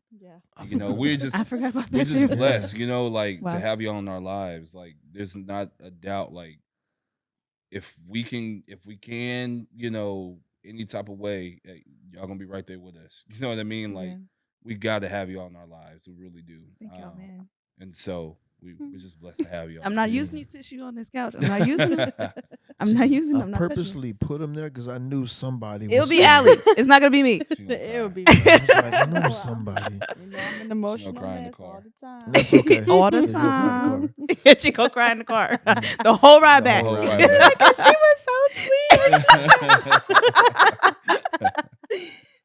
You know, we're just I forgot about that. We're just too. blessed, you know, like Wow. to have y'all in our lives. Like there's not a doubt, like if we can, you know, any type of way, y'all gonna be right there with us. You know what I mean? Like we gotta have y'all in our lives. We really do. Thank y'all, man. And so we're just blessed to have y'all. I'm not using these tissue on this couch. I'm not using them. I'm not using them. I purposely put them there because I knew somebody. It'll be Allie. It's not gonna be me. It'll be. I knew somebody. You know, I'm an emotional mess all the time. That's okay. All the time. She go cry in the car. The whole ride back. whole ride back. She was so sweet.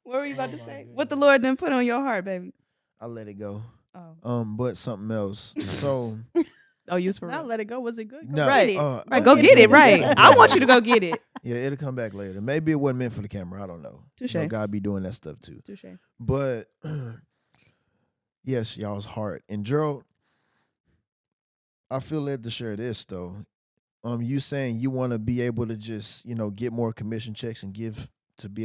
What were you about to say? What the Lord done put on your heart, baby? I let it go. Oh. But something else. So. Oh, use for Not real. let it go. Was it good? No, Right. Right. Go get it. Right. I want you to go get it. Yeah, it'll come back later. Maybe it wasn't meant for the camera. I don't know. Touche. You know, God be doing that stuff too. Touche. But yes, y'all's heart. And Gerald, I feel led to share this though. You saying you want to be able to just, you know, get more commission checks and be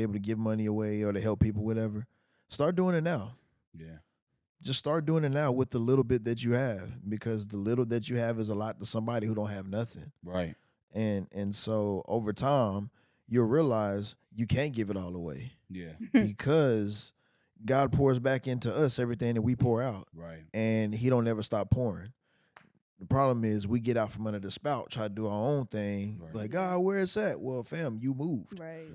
able to give money away or to help people, whatever. Start doing it now. Yeah. Just start doing it now with the little bit that you have, because the little that you have is a lot to somebody who don't have nothing. Right. And so over time, you'll realize you can't give it all away. Yeah. Because God pours back into us everything that we pour out. Right. And he don't ever stop pouring. The problem is we get out from under the spout, try to do our own thing. Right. Like, God, where it's at? Well, fam, you moved. Right.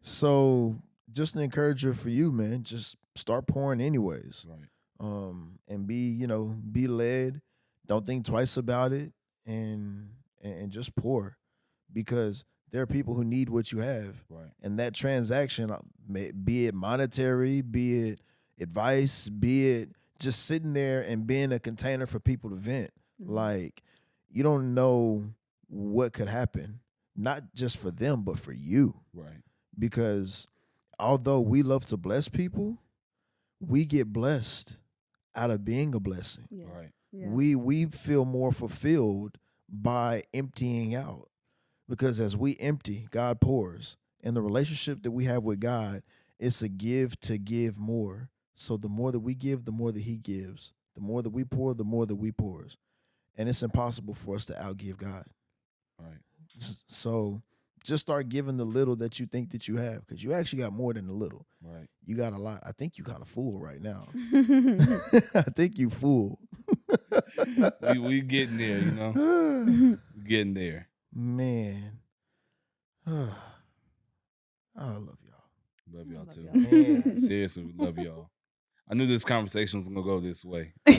So just an encourager for you, man. Just start pouring anyways. Right. And be led. Don't think twice about it, and just pour, because there are people who need what you have. Right. And that transaction, be it monetary, be it advice, be it just sitting there and being a container for people to vent. Mm-hmm. Like, you don't know what could happen, not just for them, but for you. Right. Because although we love to bless people, we get blessed out of being a blessing. Yeah. Right. Yeah. We feel more fulfilled by emptying out, because as we empty, God pours. And the relationship that we have with God is a give to give more. So the more that we give, the more that he gives. The more that we pour, the more that we pours. And it's impossible for us to outgive God. Right. So just start giving the little that you think that you have, because you actually got more than the little. Right. You got a lot. I think you kind of full right now. I think you full. we getting there, you know. We getting there. Man. I love y'all. Love y'all too. Man. Seriously, we love y'all. I knew this conversation was gonna go this way. I'm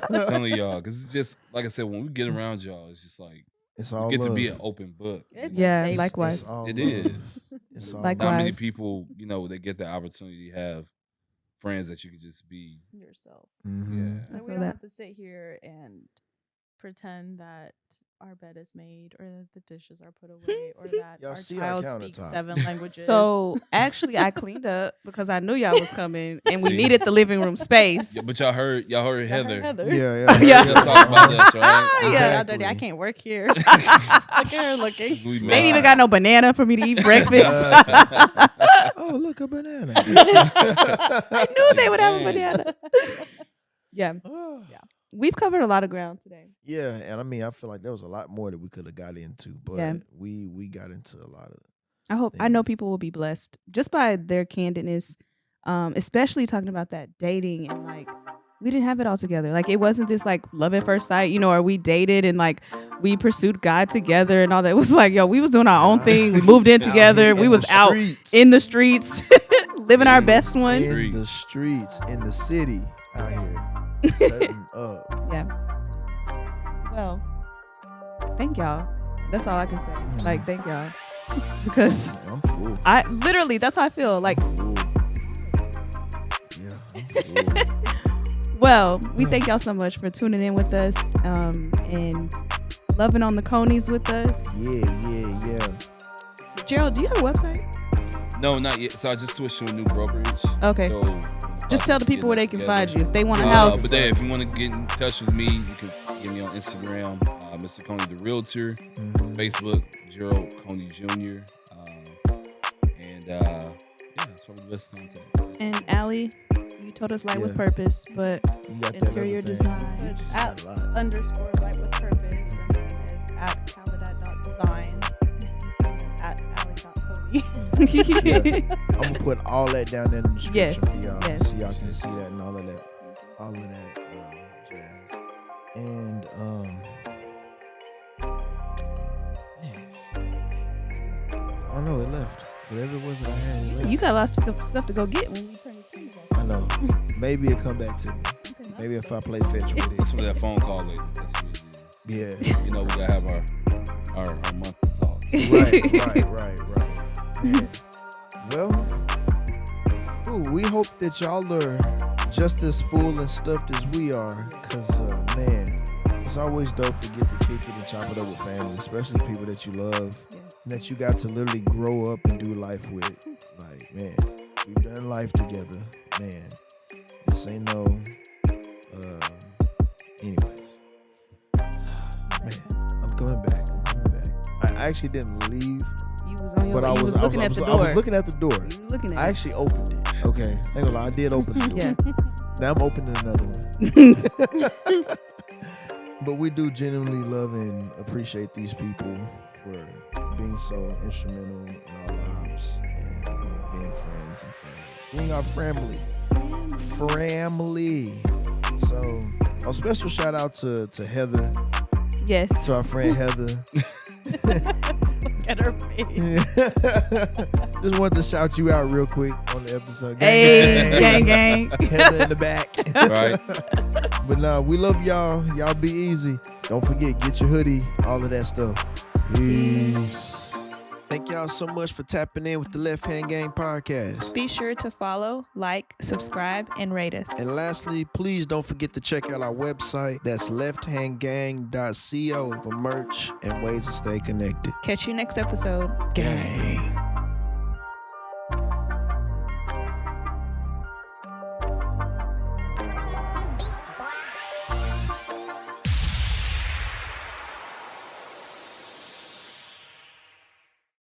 telling y'all, because it's just like I said, when we get around y'all, it's just like It's all you get love. to be an open book. It's Yeah, a safe likewise. It's all It love. is. It's all Likewise. Not many Likewise. people, they get the opportunity to have friends that you can just be. yourself. Mhm. Yeah. I Like, we feel don't that. have to sit here and pretend that our bed is made or that the dishes are put away or that Y'all our see our child speaks countertop. 7 languages. So actually, I cleaned up because I knew y'all was coming, and we See? needed the living room space. Yeah, but y'all heard Heather. Yeah. Yeah. Y'all talk about that, right? Yeah, Exactly. dirty. I can't work here. Look at her looking. We They ain't even messed got no banana for me to eat breakfast. Oh, look, a banana. I knew they would have a Dang. banana. Yeah, we've covered a lot of ground today. Yeah, and I mean, I feel like there was a lot more that we could have got into, but Yeah. we got into a lot of. I know things. people will be blessed just by their candidness, especially talking about that dating and like we didn't have it all together. Like it wasn't this like love at first sight, or we dated and like we pursued God together and all that. It was like, yo, we was doing our own thing. We moved in Out together. here We in was the out streets. in the streets, living our best one. in the streets, in the city, out here, cutting up. Yeah. Well, thank y'all. That's all I can say. Like, thank y'all. Because I'm full. that's how I feel. Like, Full. Yeah, I'm full. well, we thank y'all so much for tuning in with us and loving on the Coneys with us. Yeah. Gerald, do you have a website? No, not yet. So I just switched to a new brokerage. Okay. So Just tell the people where they can find you. If they want a But house. then if you want to get in touch with me, you can get me on Instagram, Mr. Coney the Realtor, Facebook, Gerald Coney Jr. That's probably the best contact. And Allie, you told us Light with Yeah. Purpose, but You got that Interior other thing. design. It's You at got a lot. _light with purpose, and then it's at caladat.designs, at alley.cody. Yeah. I'm gonna put all that down there in the description Yes, for y'all, yes. so y'all can see that and all of that jazz. And man, I don't know. It left. Whatever it was that I had, it left. you got lots of stuff to go get when you turn this thing off. I know. Maybe it'll come back to me. Maybe if I play fetch with That's it. what that phone call later. That's what it is. Yeah. We gotta have our monthly talks. Right. Man. Well, we hope that y'all are just as full and stuffed as we are, because, man, it's always dope to get to kick it and chop it up with family, especially people that you love, and that you got to literally grow up and do life with. Like, man, we've done life together. Man, this ain't no, anyways. Man, I'm coming back. I actually didn't leave. You was on your But way. You was looking at the door. I was looking at the door. You was looking I at actually opened it. Okay. Ain't gonna lie, I did open the door. Yeah. Now I'm opening another one. But we do genuinely love and appreciate these people for being so instrumental in our lives and being friends and family. Being our family. So a special shout out to Heather, Yes. to our friend Heather. Look at her face. Just wanted to shout you out real quick on the episode. Hey, gang. Heather in the back. Right. But nah, we love y'all. Y'all be easy. Don't forget, get your hoodie, all of that stuff. Peace. Thank y'all so much for tapping in with the Left Hand Gang podcast. Be sure to follow, like, subscribe, and rate us. And lastly, please don't forget to check out our website. That's lefthandgang.co for merch and ways to stay connected. Catch you next episode. Gang.